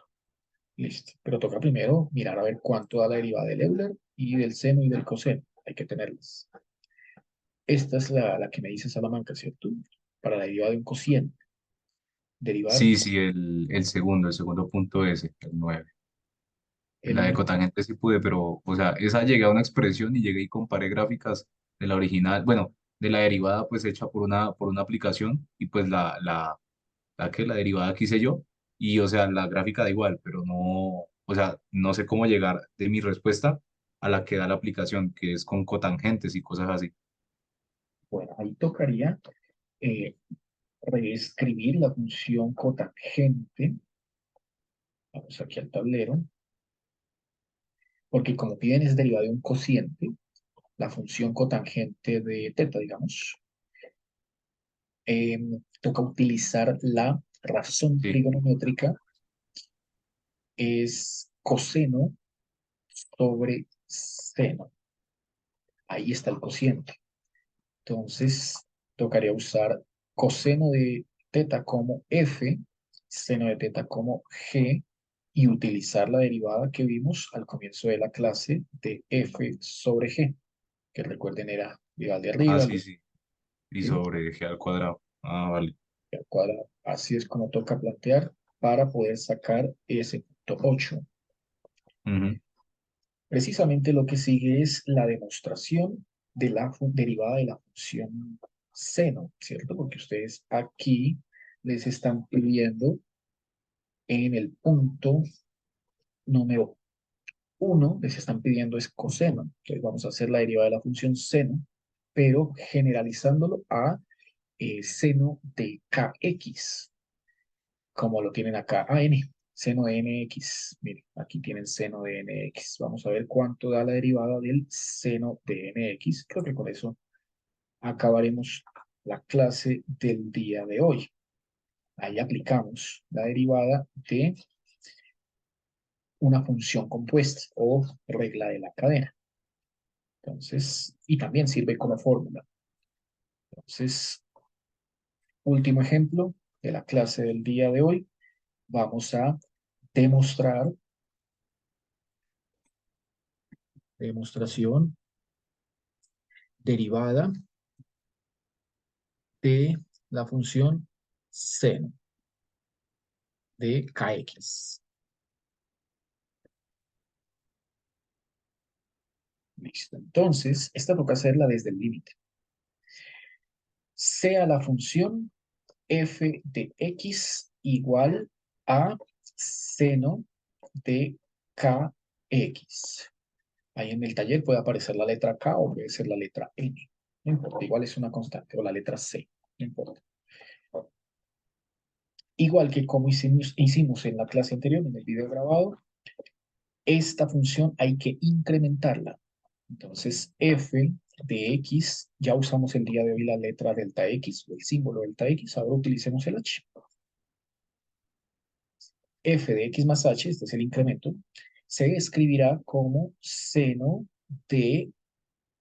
Listo. Pero toca primero mirar a ver cuánto da la derivada del Euler y del seno y del coseno. Hay que tenerlas. Esta es la que me dice Salamanca, ¿cierto? Para la derivada de un cociente. Derivar Sí, sí, el segundo punto ese, el 9. La de el... cotangente sí pude, pero, o sea, esa llegué a una expresión y llegué y comparé gráficas de la original, bueno, de la derivada pues hecha por una aplicación y pues la derivada que hice yo y, o sea, la gráfica da igual, pero no, o sea, no sé cómo llegar de mi respuesta a la que da la aplicación, que es con cotangentes y cosas así. Bueno, ahí tocaría eh, reescribir la función cotangente. Vamos aquí al tablero. Porque como piden es derivada de un cociente, la función cotangente de teta, digamos, toca utilizar la razón Sí. trigonométrica es coseno sobre seno. Ahí está el cociente. Entonces, tocaría usar coseno de teta como f, seno de teta como g, y utilizar la derivada que vimos al comienzo de la clase de f sobre g, que recuerden era igual de Ah, arriba, sí, sí. Y ¿sí? sobre g al cuadrado. Ah, vale. Al cuadrado. Así es como toca plantear para poder sacar ese punto 8. Ujú. Precisamente lo que sigue es la demostración de la derivada de la función seno, ¿cierto? Porque ustedes aquí les están pidiendo en el punto número 1, les están pidiendo es coseno. Entonces vamos a hacer la derivada de la función seno, pero generalizándolo a seno de kx, como lo tienen acá, a n, seno de nx. Miren, aquí tienen seno de nx. Vamos a ver cuánto da la derivada del seno de nx. Creo que con eso acabaremos la clase del día de hoy. Ahí aplicamos la derivada de una función compuesta o regla de la cadena. Entonces, y también sirve como fórmula. Entonces, último ejemplo de la clase del día de hoy. Vamos a demostrar, demostración derivada de la función seno de kx. Listo. Entonces, esta toca hacerla desde el límite. Sea la función f de x igual a seno de kx. Ahí en el taller puede aparecer la letra K o puede ser la letra N. No importa, igual es una constante. O la letra C. No importa. Igual que como hicimos en la clase anterior, en el video grabado, esta función hay que incrementarla. Entonces, f de x, ya usamos el día de hoy la letra delta x, o el símbolo delta x, ahora utilicemos el h. F de x más h, este es el incremento, se escribirá como seno de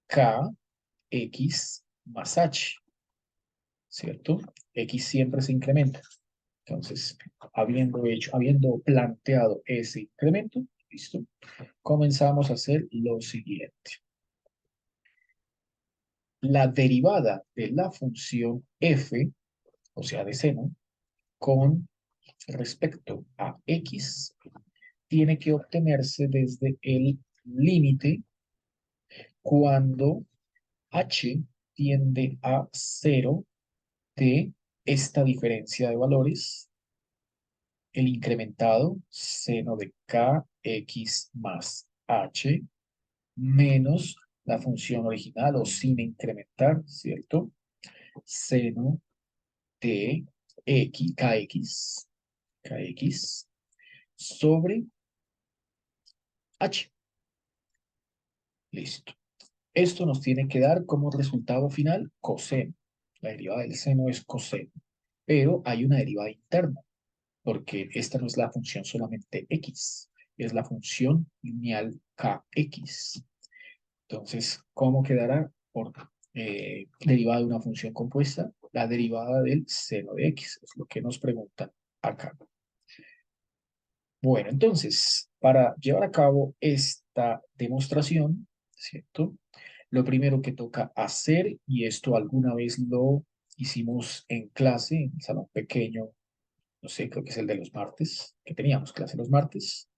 kx más h, ¿cierto? X siempre se incrementa. Entonces, habiendo planteado ese incremento, listo, comenzamos a hacer lo siguiente. La derivada de la función f, o sea, de seno, con respecto a x, tiene que obtenerse desde el límite cuando h tiende a cero de esta diferencia de valores, el incrementado seno de kx más h menos la función original o sin incrementar, ¿cierto? Seno de kx sobre h. Listo. Esto nos tiene que dar como resultado final coseno. La derivada del seno es coseno, pero hay una derivada interna, porque esta no es la función solamente x, es la función lineal kx. Entonces, ¿cómo quedará por derivada de una función compuesta? La derivada del seno de x, es lo que nos preguntan acá. Bueno, entonces, para llevar a cabo esta demostración, ¿cierto? Lo primero que toca hacer, y esto alguna vez lo hicimos en clase, en el salón pequeño, no sé, creo que es el de los martes, que teníamos clase los martes,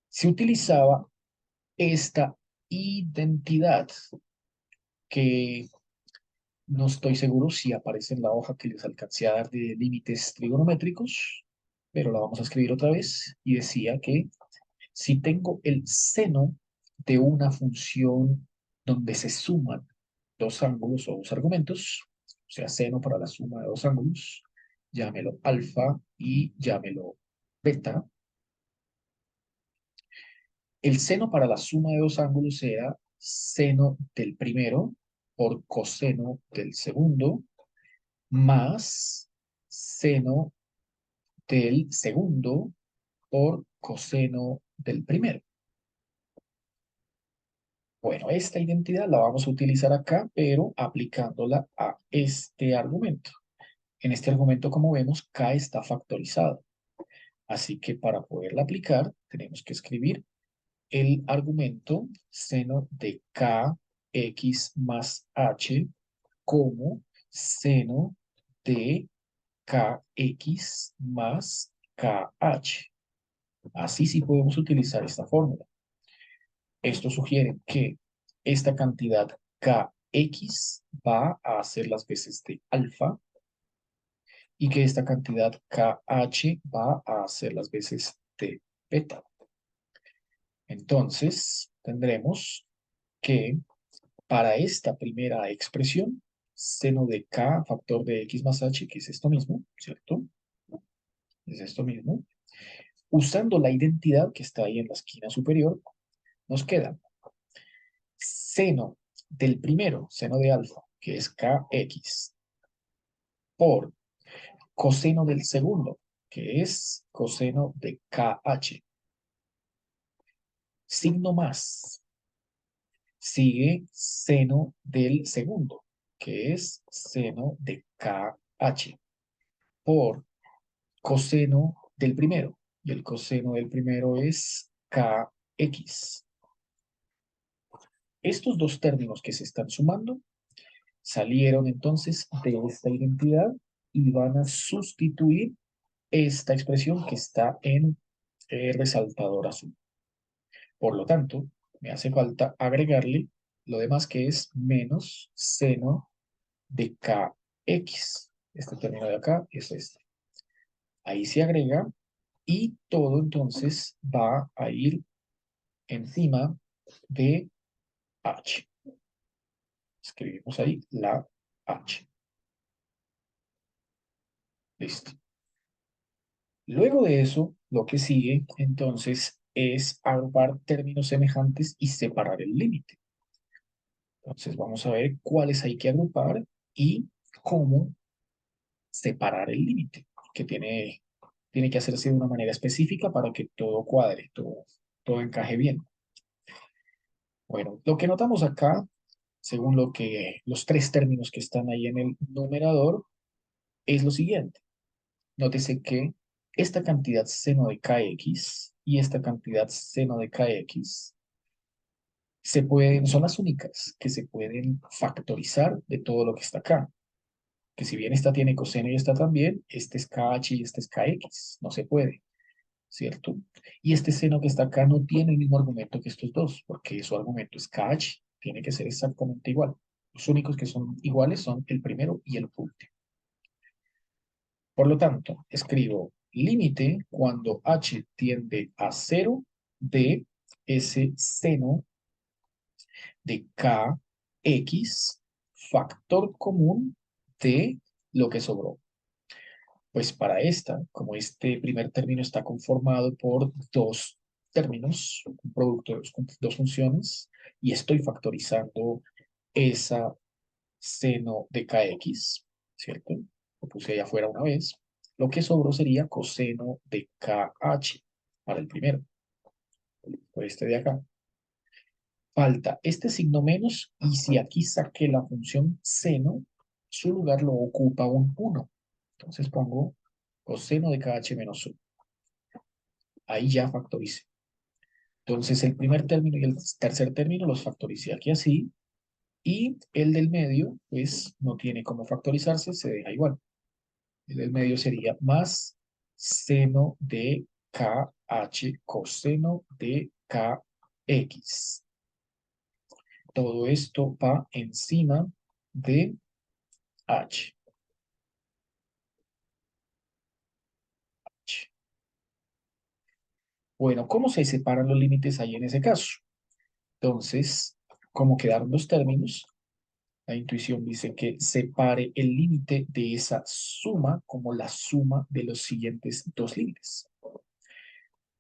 se utilizaba esta identidad que no estoy seguro si aparece en la hoja que les alcancé a dar de límites trigonométricos, pero la vamos a escribir otra vez, y decía que si tengo el seno de una función donde se suman dos ángulos o dos argumentos, o sea, seno para la suma de dos ángulos, llámelo alfa y llámelo beta. El seno para la suma de dos ángulos era seno del primero por coseno del segundo más seno del segundo por coseno del primero. Bueno, esta identidad la vamos a utilizar acá, pero aplicándola a este argumento. En este argumento, como vemos, k está factorizado. Así que para poderla aplicar, tenemos que escribir el argumento seno de kx más h como seno de kx más kh. Así sí podemos utilizar esta fórmula. Esto sugiere que esta cantidad kx va a hacer las veces de alfa y que esta cantidad kh va a hacer las veces de beta. Entonces, tendremos que para esta primera expresión, seno de k factor de x más h, que es esto mismo, ¿cierto? Es esto mismo. Usando la identidad que está ahí en la esquina superior, nos queda seno del primero, seno de alfa, que es kx, por coseno del segundo, que es coseno de kh. Signo más. Sigue seno del segundo, que es seno de kh, por coseno del primero. Y el coseno del primero es kx. Estos dos términos que se están sumando salieron entonces de esta identidad y van a sustituir esta expresión que está en resaltador azul. Por lo tanto, me hace falta agregarle lo demás que es menos seno de kx. Este término de acá es este. Ahí se agrega y todo entonces va a ir encima de h. Escribimos ahí la h. Listo. Luego de eso, lo que sigue entonces es agrupar términos semejantes y separar el límite. Entonces vamos a ver cuáles hay que agrupar y cómo separar el límite, que tiene que hacerse de una manera específica para que todo cuadre, todo encaje bien. Bueno, lo que notamos acá, según los tres términos que están ahí en el numerador, es lo siguiente. Nótese que esta cantidad seno de kx y esta cantidad seno de kx son las únicas que se pueden factorizar de todo lo que está acá. Que si bien esta tiene coseno y esta también, este es kh y este es kx. No se puede, ¿cierto? Y este seno que está acá no tiene el mismo argumento que estos dos, porque su argumento es kh, tiene que ser exactamente igual. Los únicos que son iguales son el primero y el último. Por lo tanto, escribo límite cuando h tiende a 0 de ese seno de kx, factor común de lo que sobró. Pues para esta, como este primer término está conformado por dos términos, un producto de dos funciones, y estoy factorizando esa seno de kx, ¿cierto? Lo puse allá afuera una vez. Lo que sobró sería coseno de kh para el primero, por este de acá. Falta este signo menos, y si aquí saqué la función seno, su lugar lo ocupa un 1. Entonces pongo coseno de kh menos 1. Ahí ya factoricé. Entonces el primer término y el tercer término los factoricé aquí así, y el del medio, pues no tiene cómo factorizarse, se deja igual. El del medio sería más seno de kh coseno de kx. Todo esto va encima de h. Bueno, ¿cómo se separan los límites ahí en ese caso? Entonces, ¿cómo quedaron los términos? La intuición dice que separe el límite de esa suma como la suma de los siguientes dos límites.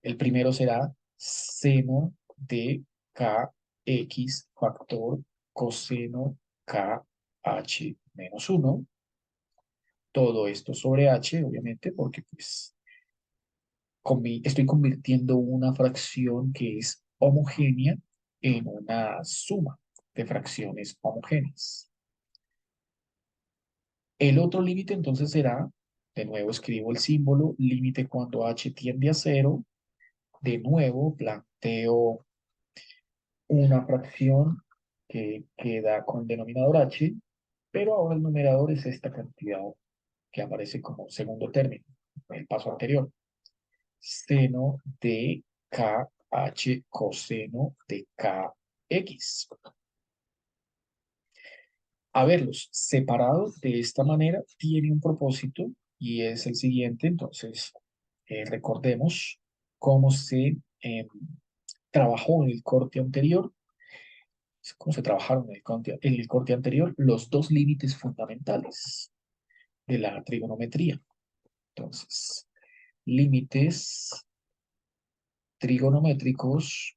El primero será seno de kx factor coseno kh menos 1. Todo esto sobre h, obviamente, porque pues estoy convirtiendo una fracción que es homogénea en una suma de fracciones homogéneas. El otro límite entonces será, de nuevo escribo el símbolo, límite cuando h tiende a cero. De nuevo planteo una fracción que queda con denominador h, pero ahora el numerador es esta cantidad que aparece como segundo término, el paso anterior. Seno de KH coseno de KX. Haberlos separado de esta manera tiene un propósito y es el siguiente. Entonces, recordemos cómo se trabajó en el corte anterior, cómo se trabajaron en el corte anterior los dos límites fundamentales de la trigonometría. Entonces, límites trigonométricos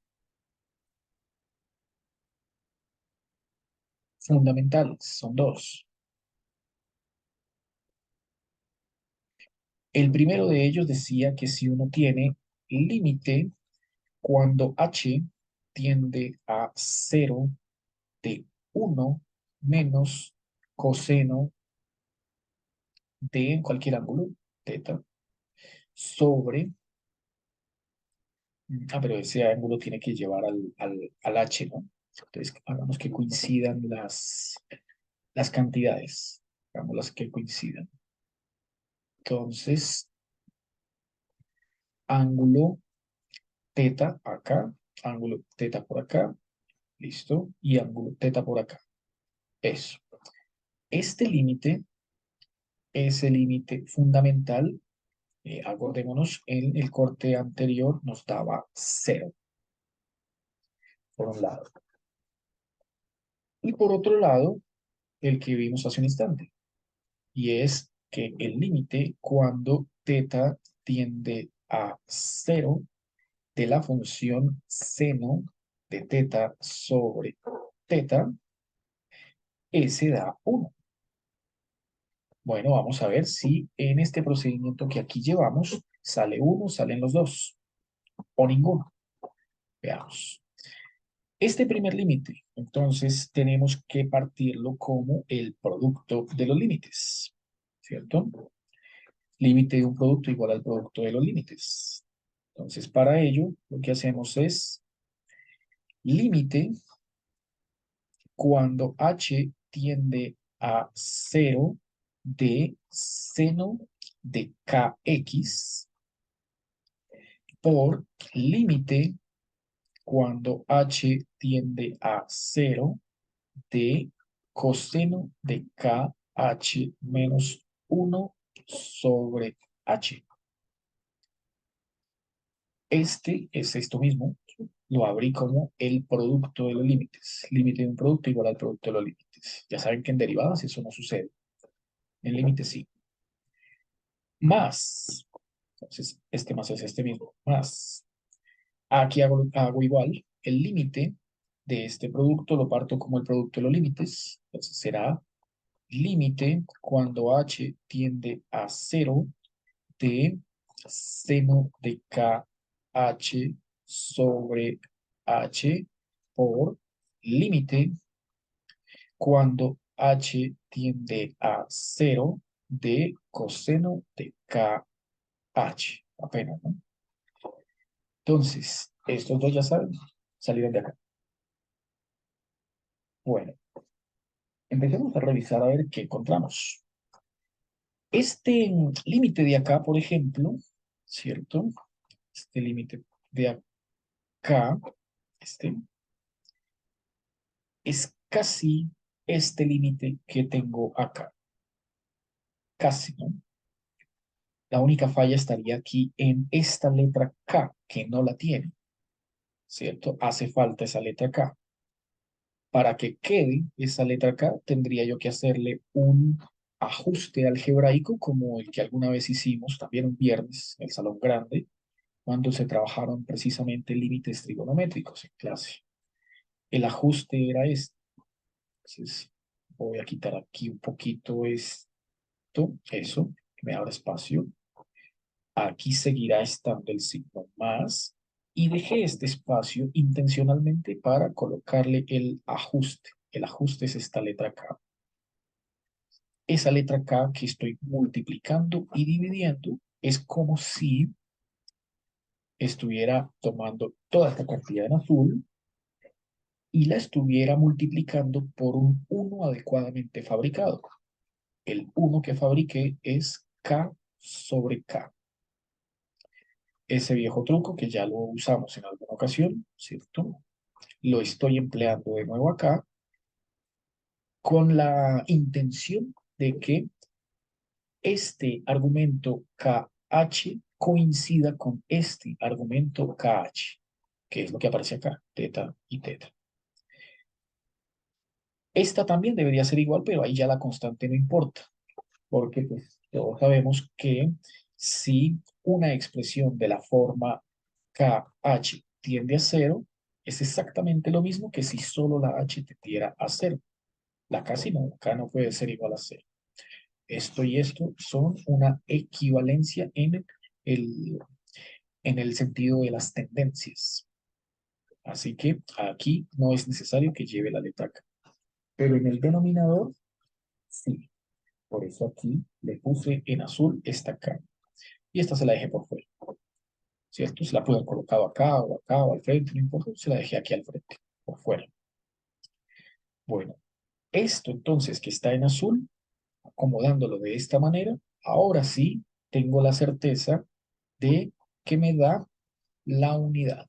fundamentales son dos. El primero de ellos decía que si uno tiene límite cuando h tiende a cero de uno menos coseno de cualquier ángulo, teta, sobre, pero ese ángulo tiene que llevar al h, ¿no? Entonces, hagamos que coincidan las cantidades, hagámoslas que coincidan. Entonces, ángulo teta acá, ángulo teta por acá, listo, y ángulo teta por acá. Eso. Este límite es el límite fundamental. Acordémonos, en el corte anterior nos daba cero, por un lado. Y por otro lado, el que vimos hace un instante, y es que el límite cuando teta tiende a cero de la función seno de teta sobre teta, ese da 1. Bueno, vamos a ver si en este procedimiento que aquí llevamos sale 1, salen los dos, o ninguno. Veamos. Este primer límite, entonces, tenemos que partirlo como el producto de los límites, ¿cierto? Límite de un producto igual al producto de los límites. Entonces, para ello, lo que hacemos es límite cuando h tiende a cero de seno de kx por límite cuando h tiende a cero de coseno de kh menos 1 sobre h. Este es esto mismo, lo abrí como el producto de los límites. Límite de un producto igual al producto de los límites. Ya saben que en derivadas eso no sucede. En límites sí. Más, entonces este más es este mismo, más. Aquí hago igual, el límite de este producto lo parto como el producto de los límites. Entonces será límite cuando h tiende a cero de seno de kh sobre h por límite cuando h tiende a cero de coseno de kh. Apenas, ¿no? Entonces, estos dos ya saben, salieron de acá. Bueno, empecemos a revisar a ver qué encontramos. Este límite de acá, por ejemplo, ¿cierto? Este límite de acá, este, es casi este límite que tengo acá. Casi, ¿no? La única falla estaría aquí en esta letra K, que no la tiene, ¿cierto? Hace falta esa letra K. Para que quede esa letra K, tendría yo que hacerle un ajuste algebraico como el que alguna vez hicimos, también un viernes, en el Salón Grande, cuando se trabajaron precisamente límites trigonométricos en clase. El ajuste era este. Entonces, voy a quitar aquí un poquito esto, eso, que me abra espacio. Aquí seguirá estando el signo más y dejé este espacio intencionalmente para colocarle el ajuste. El ajuste es esta letra K. Esa letra K que estoy multiplicando y dividiendo es como si estuviera tomando toda esta cantidad en azul y la estuviera multiplicando por un 1 adecuadamente fabricado. El 1 que fabriqué es K sobre K. Ese viejo truco que ya lo usamos en alguna ocasión, ¿cierto? Lo estoy empleando de nuevo acá con la intención de que este argumento KH coincida con este argumento KH, que es lo que aparece acá, teta y teta. Esta también debería ser igual, pero ahí ya la constante no importa, porque pues todos sabemos que si una expresión de la forma KH tiende a cero, es exactamente lo mismo que si solo la H tendiera a cero. La K sí no, K no puede ser igual a cero. Esto y esto son una equivalencia el, en el sentido de las tendencias. Así que aquí no es necesario que lleve la letra K. Pero en el denominador, sí. Por eso aquí le puse en azul esta K. Y esta se la dejé por fuera. ¿Cierto? Se la pude haber colocado acá o al frente, no importa. Se la dejé aquí al frente, por fuera. Bueno, esto entonces que está en azul, acomodándolo de esta manera, ahora sí tengo la certeza de que me da la unidad.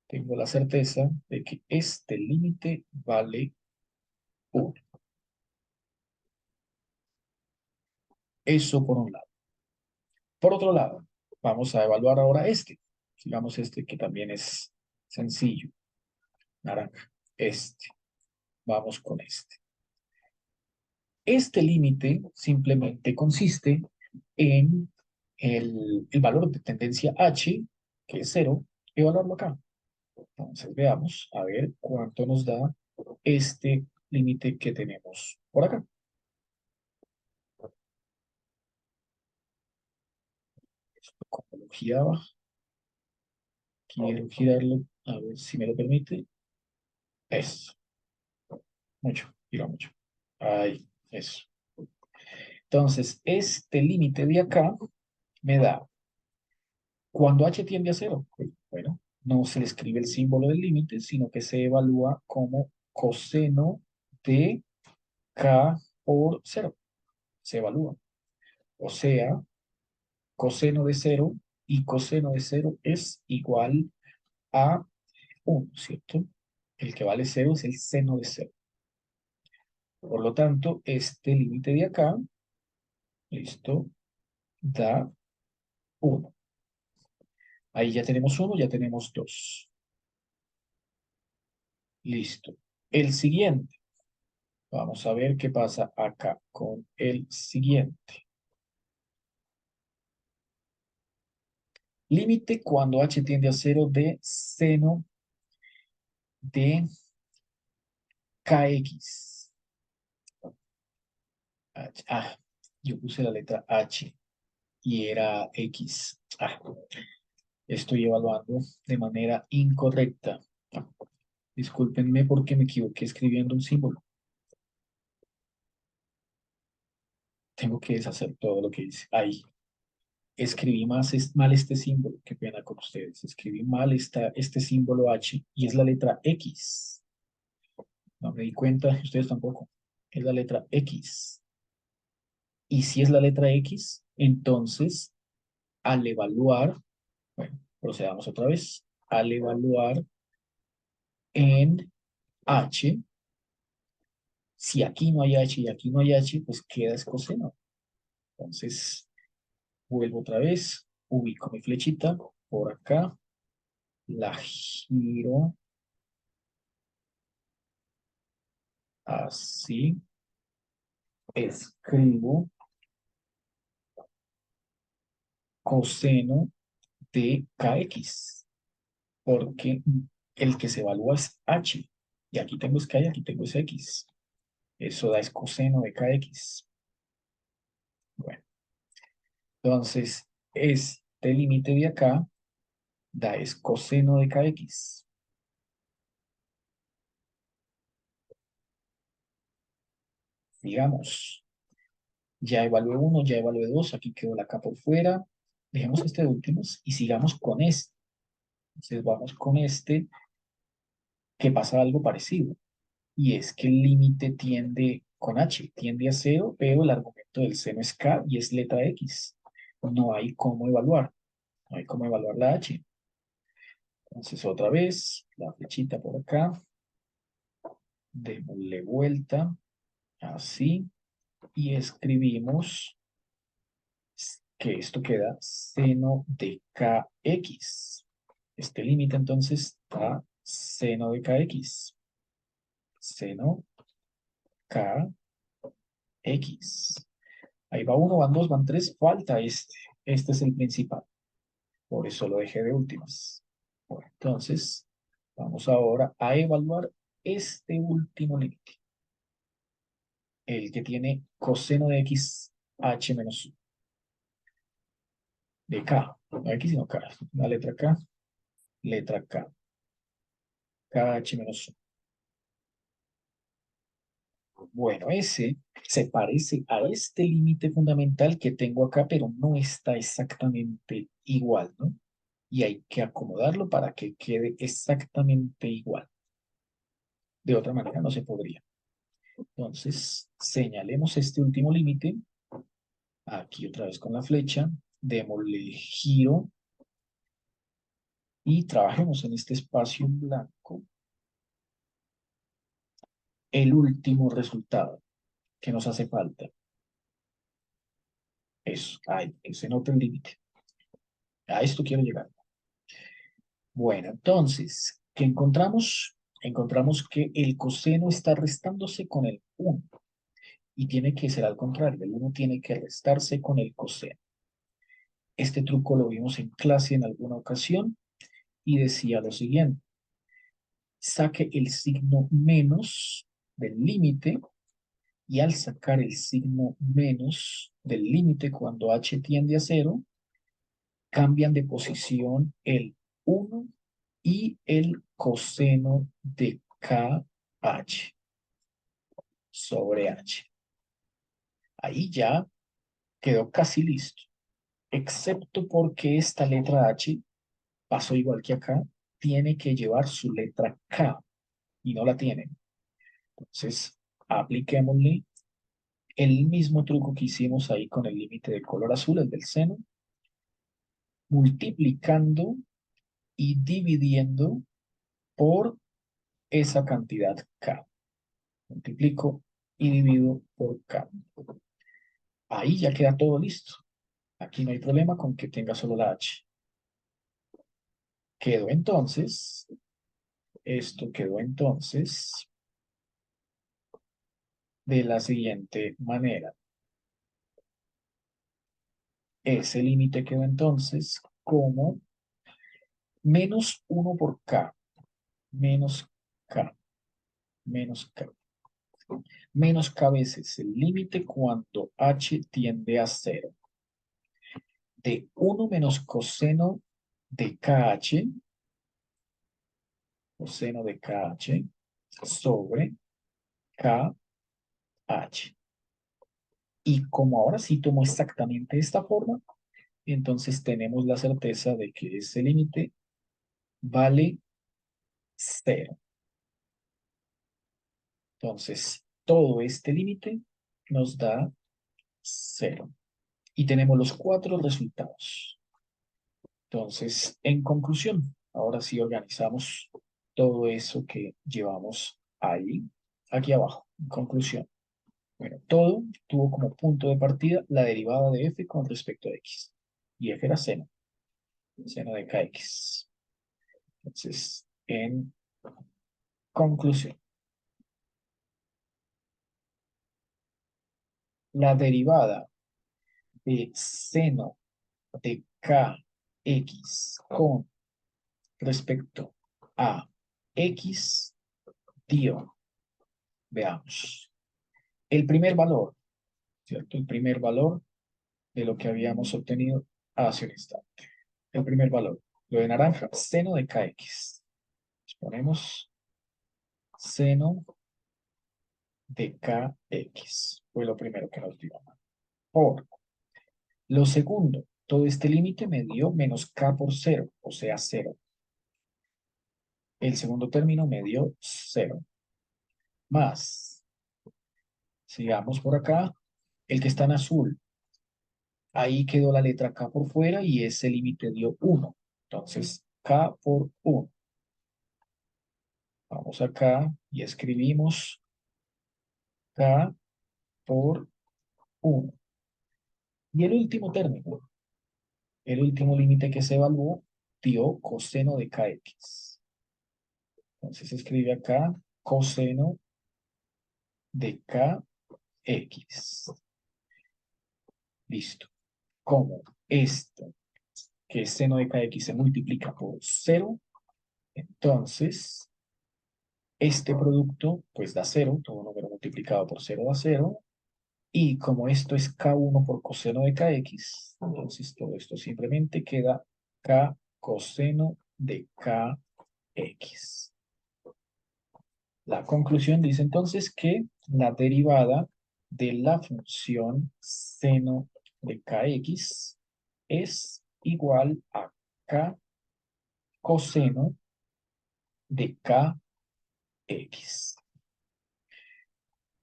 Tengo la certeza de que este límite vale 1. Eso por un lado. Por otro lado, vamos a evaluar ahora este. Digamos este que también es sencillo. Naranja. Este. Vamos con este. Este límite simplemente consiste en el valor de tendencia H, que es 0, evaluarlo acá. Entonces veamos a ver cuánto nos da este límite que tenemos por acá. Como lo giraba, quiero girarlo, a ver si me lo permite. Eso, mucho, gira mucho. Ahí, eso. Entonces, este límite de acá me da, cuando h tiende a cero, pues, bueno, no se le escribe el símbolo del límite, sino que se evalúa como coseno de k por cero. Se evalúa. O sea, coseno de cero y coseno de cero es igual a 1, ¿cierto? El que vale cero es el seno de cero. Por lo tanto, este límite de acá, esto da 1. Ahí ya tenemos 1, ya tenemos 2. Listo. El siguiente. Vamos a ver qué pasa acá con el siguiente. Límite cuando h tiende a 0 de seno de kx. Yo puse la letra h y era x. Estoy evaluando de manera incorrecta. Discúlpenme porque me equivoqué escribiendo un símbolo. Tengo que deshacer todo lo que hice. Ahí. Escribí mal este símbolo. Qué pena con ustedes. Escribí mal este símbolo H y es la letra X. No me di cuenta, ustedes tampoco. Es la letra X. Y si es la letra X, entonces al evaluar, bueno, procedamos otra vez. Al evaluar en H, si aquí no hay H y aquí no hay H, pues queda es coseno. Entonces, vuelvo otra vez, ubico mi flechita por acá, la giro así, escribo coseno de kx, porque el que se evalúa es h, y aquí tengo es k y aquí tengo es x. Eso da es coseno de kx. Bueno, entonces, este límite de acá da es coseno de kx. Digamos, ya evalué uno, ya evalué dos, aquí quedó la k por fuera. Dejemos este de últimos y sigamos con este. Entonces vamos con este, que pasa algo parecido. Y es que el límite tiende con h, tiende a cero, pero el argumento del seno es k y es letra x. No hay cómo evaluar, no hay cómo evaluar la h. Entonces otra vez, la flechita por acá, démosle vuelta, así, y escribimos que esto queda seno de kx. Este límite entonces da seno de kx. Seno kx. Ahí va uno, van dos, van tres, falta este. Este es el principal. Por eso lo dejé de últimas. Bueno, entonces, vamos ahora a evaluar este último límite. El que tiene coseno de x h menos de k. No x sino k. La letra k. kh menos 1. Bueno, ese se parece a este límite fundamental que tengo acá, pero no está exactamente igual, ¿no? Y hay que acomodarlo para que quede exactamente igual. De otra manera no se podría. Entonces, señalemos este último límite. Aquí otra vez con la flecha. Démosle giro y trabajemos en este espacio en blanco el último resultado que nos hace falta. Eso, ahí, se nota el límite. A esto quiero llegar. Bueno, entonces, ¿qué encontramos? Encontramos que el coseno está restándose con el 1 y tiene que ser al contrario, el 1 tiene que restarse con el coseno. Este truco lo vimos en clase en alguna ocasión y decía lo siguiente: saque el signo menos del límite y al sacar el signo menos del límite cuando h tiende a cero, cambian de posición el 1 y el coseno de kh sobre h. Ahí ya quedó casi listo, excepto porque esta letra h pasó igual que acá, tiene que llevar su letra k y no la tiene. Entonces, apliquémosle el mismo truco que hicimos ahí con el límite de color azul, el del seno, multiplicando y dividiendo por esa cantidad k. Multiplico y divido por k. Ahí ya queda todo listo. Aquí no hay problema con que tenga solo la h. Quedó entonces, esto quedó entonces de la siguiente manera. Ese límite quedó entonces como menos 1 por k, menos k, menos k. Menos k veces el límite cuando h tiende a cero. De 1 menos coseno de kh, coseno de kh, sobre kh. Y como ahora sí tomo exactamente esta forma, entonces tenemos la certeza de que ese límite vale cero. Entonces, todo este límite nos da cero. Y tenemos los cuatro resultados. Entonces, en conclusión, ahora sí organizamos todo eso que llevamos ahí, aquí abajo. En conclusión, bueno, todo tuvo como punto de partida la derivada de f con respecto a x. Y f era seno, seno de kx. Entonces, en conclusión, la derivada de seno de kx con respecto a x dio, veamos, el primer valor, ¿cierto? El primer valor de lo que habíamos obtenido hace un instante. El primer valor, lo de naranja, seno de kx. Ponemos seno de kx. Fue lo primero que nos dio. Por lo segundo, todo este límite me dio menos k por cero, o sea, cero. El segundo término me dio cero. Más, sigamos por acá, el que está en azul. Ahí quedó la letra k por fuera y ese límite dio 1. Entonces, k por 1. Vamos acá y escribimos k por 1. Y el último término, el último límite que se evaluó, dio coseno de kx. Entonces escribe acá coseno de kx. Listo. Como esto, que es seno de kx, se multiplica por cero, entonces este producto pues da cero, todo número multiplicado por cero da cero, y como esto es k1 por coseno de kx, entonces todo esto simplemente queda k coseno de kx. La conclusión dice entonces que la derivada de la función seno de kx es igual a k coseno de kx.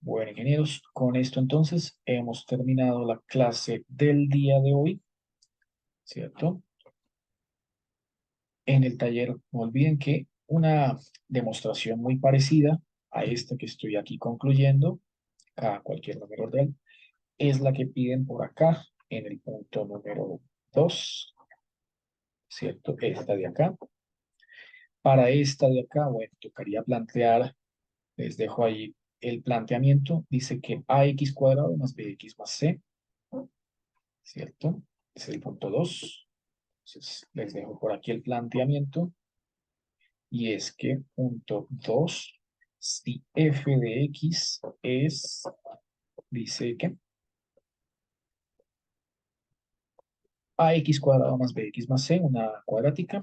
Bueno, ingenieros, con esto entonces hemos terminado la clase del día de hoy, ¿cierto? En el taller, no olviden que una demostración muy parecida a esta que estoy aquí concluyendo, a cualquier número real, es la que piden por acá en el punto número 2, ¿cierto? Esta de acá. Para esta de acá, bueno, tocaría plantear, les dejo ahí el planteamiento, dice que ax cuadrado más bx más c, ¿cierto? Es el punto 2. Entonces, les dejo por aquí el planteamiento y es que punto 2, si f de x es, dice que ax cuadrado más bx más c, una cuadrática.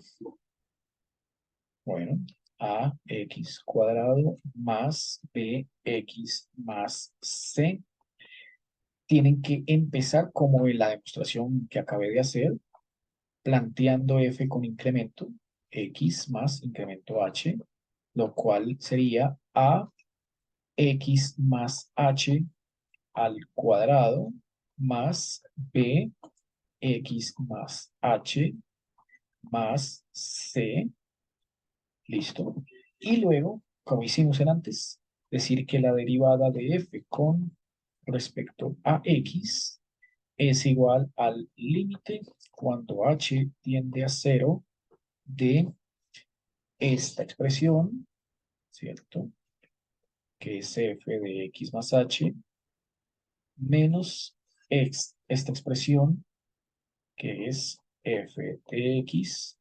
Bueno, ax cuadrado más bx más c. Tienen que empezar como en la demostración que acabé de hacer, planteando f con incremento, x más incremento h, lo cual sería a x más h al cuadrado más b x más h más c. Listo. Y luego, como hicimos en antes, decir que la derivada de f con respecto a x es igual al límite cuando h tiende a cero de esta expresión, ¿cierto? Que es f de x más h menos esta expresión que es f de x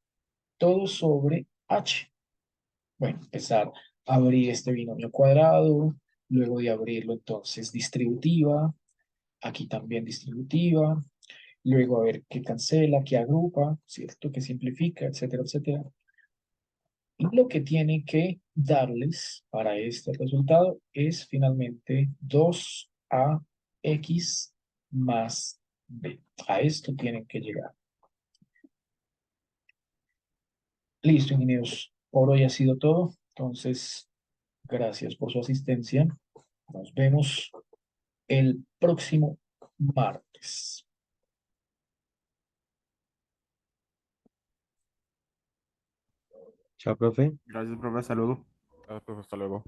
todo sobre h. Bueno, empezar a abrir este binomio cuadrado, luego de abrirlo entonces distributiva, aquí también distributiva, luego a ver qué cancela, qué agrupa, ¿cierto? Qué simplifica, etcétera, etcétera. Y lo que tiene que darles para este resultado es finalmente 2ax más b. A esto tienen que llegar. Listo, ingenieros. Por hoy ha sido todo. Entonces, gracias por su asistencia. Nos vemos el próximo martes. Chao, profe. Gracias, profe. Saludos. Gracias, profe, hasta luego.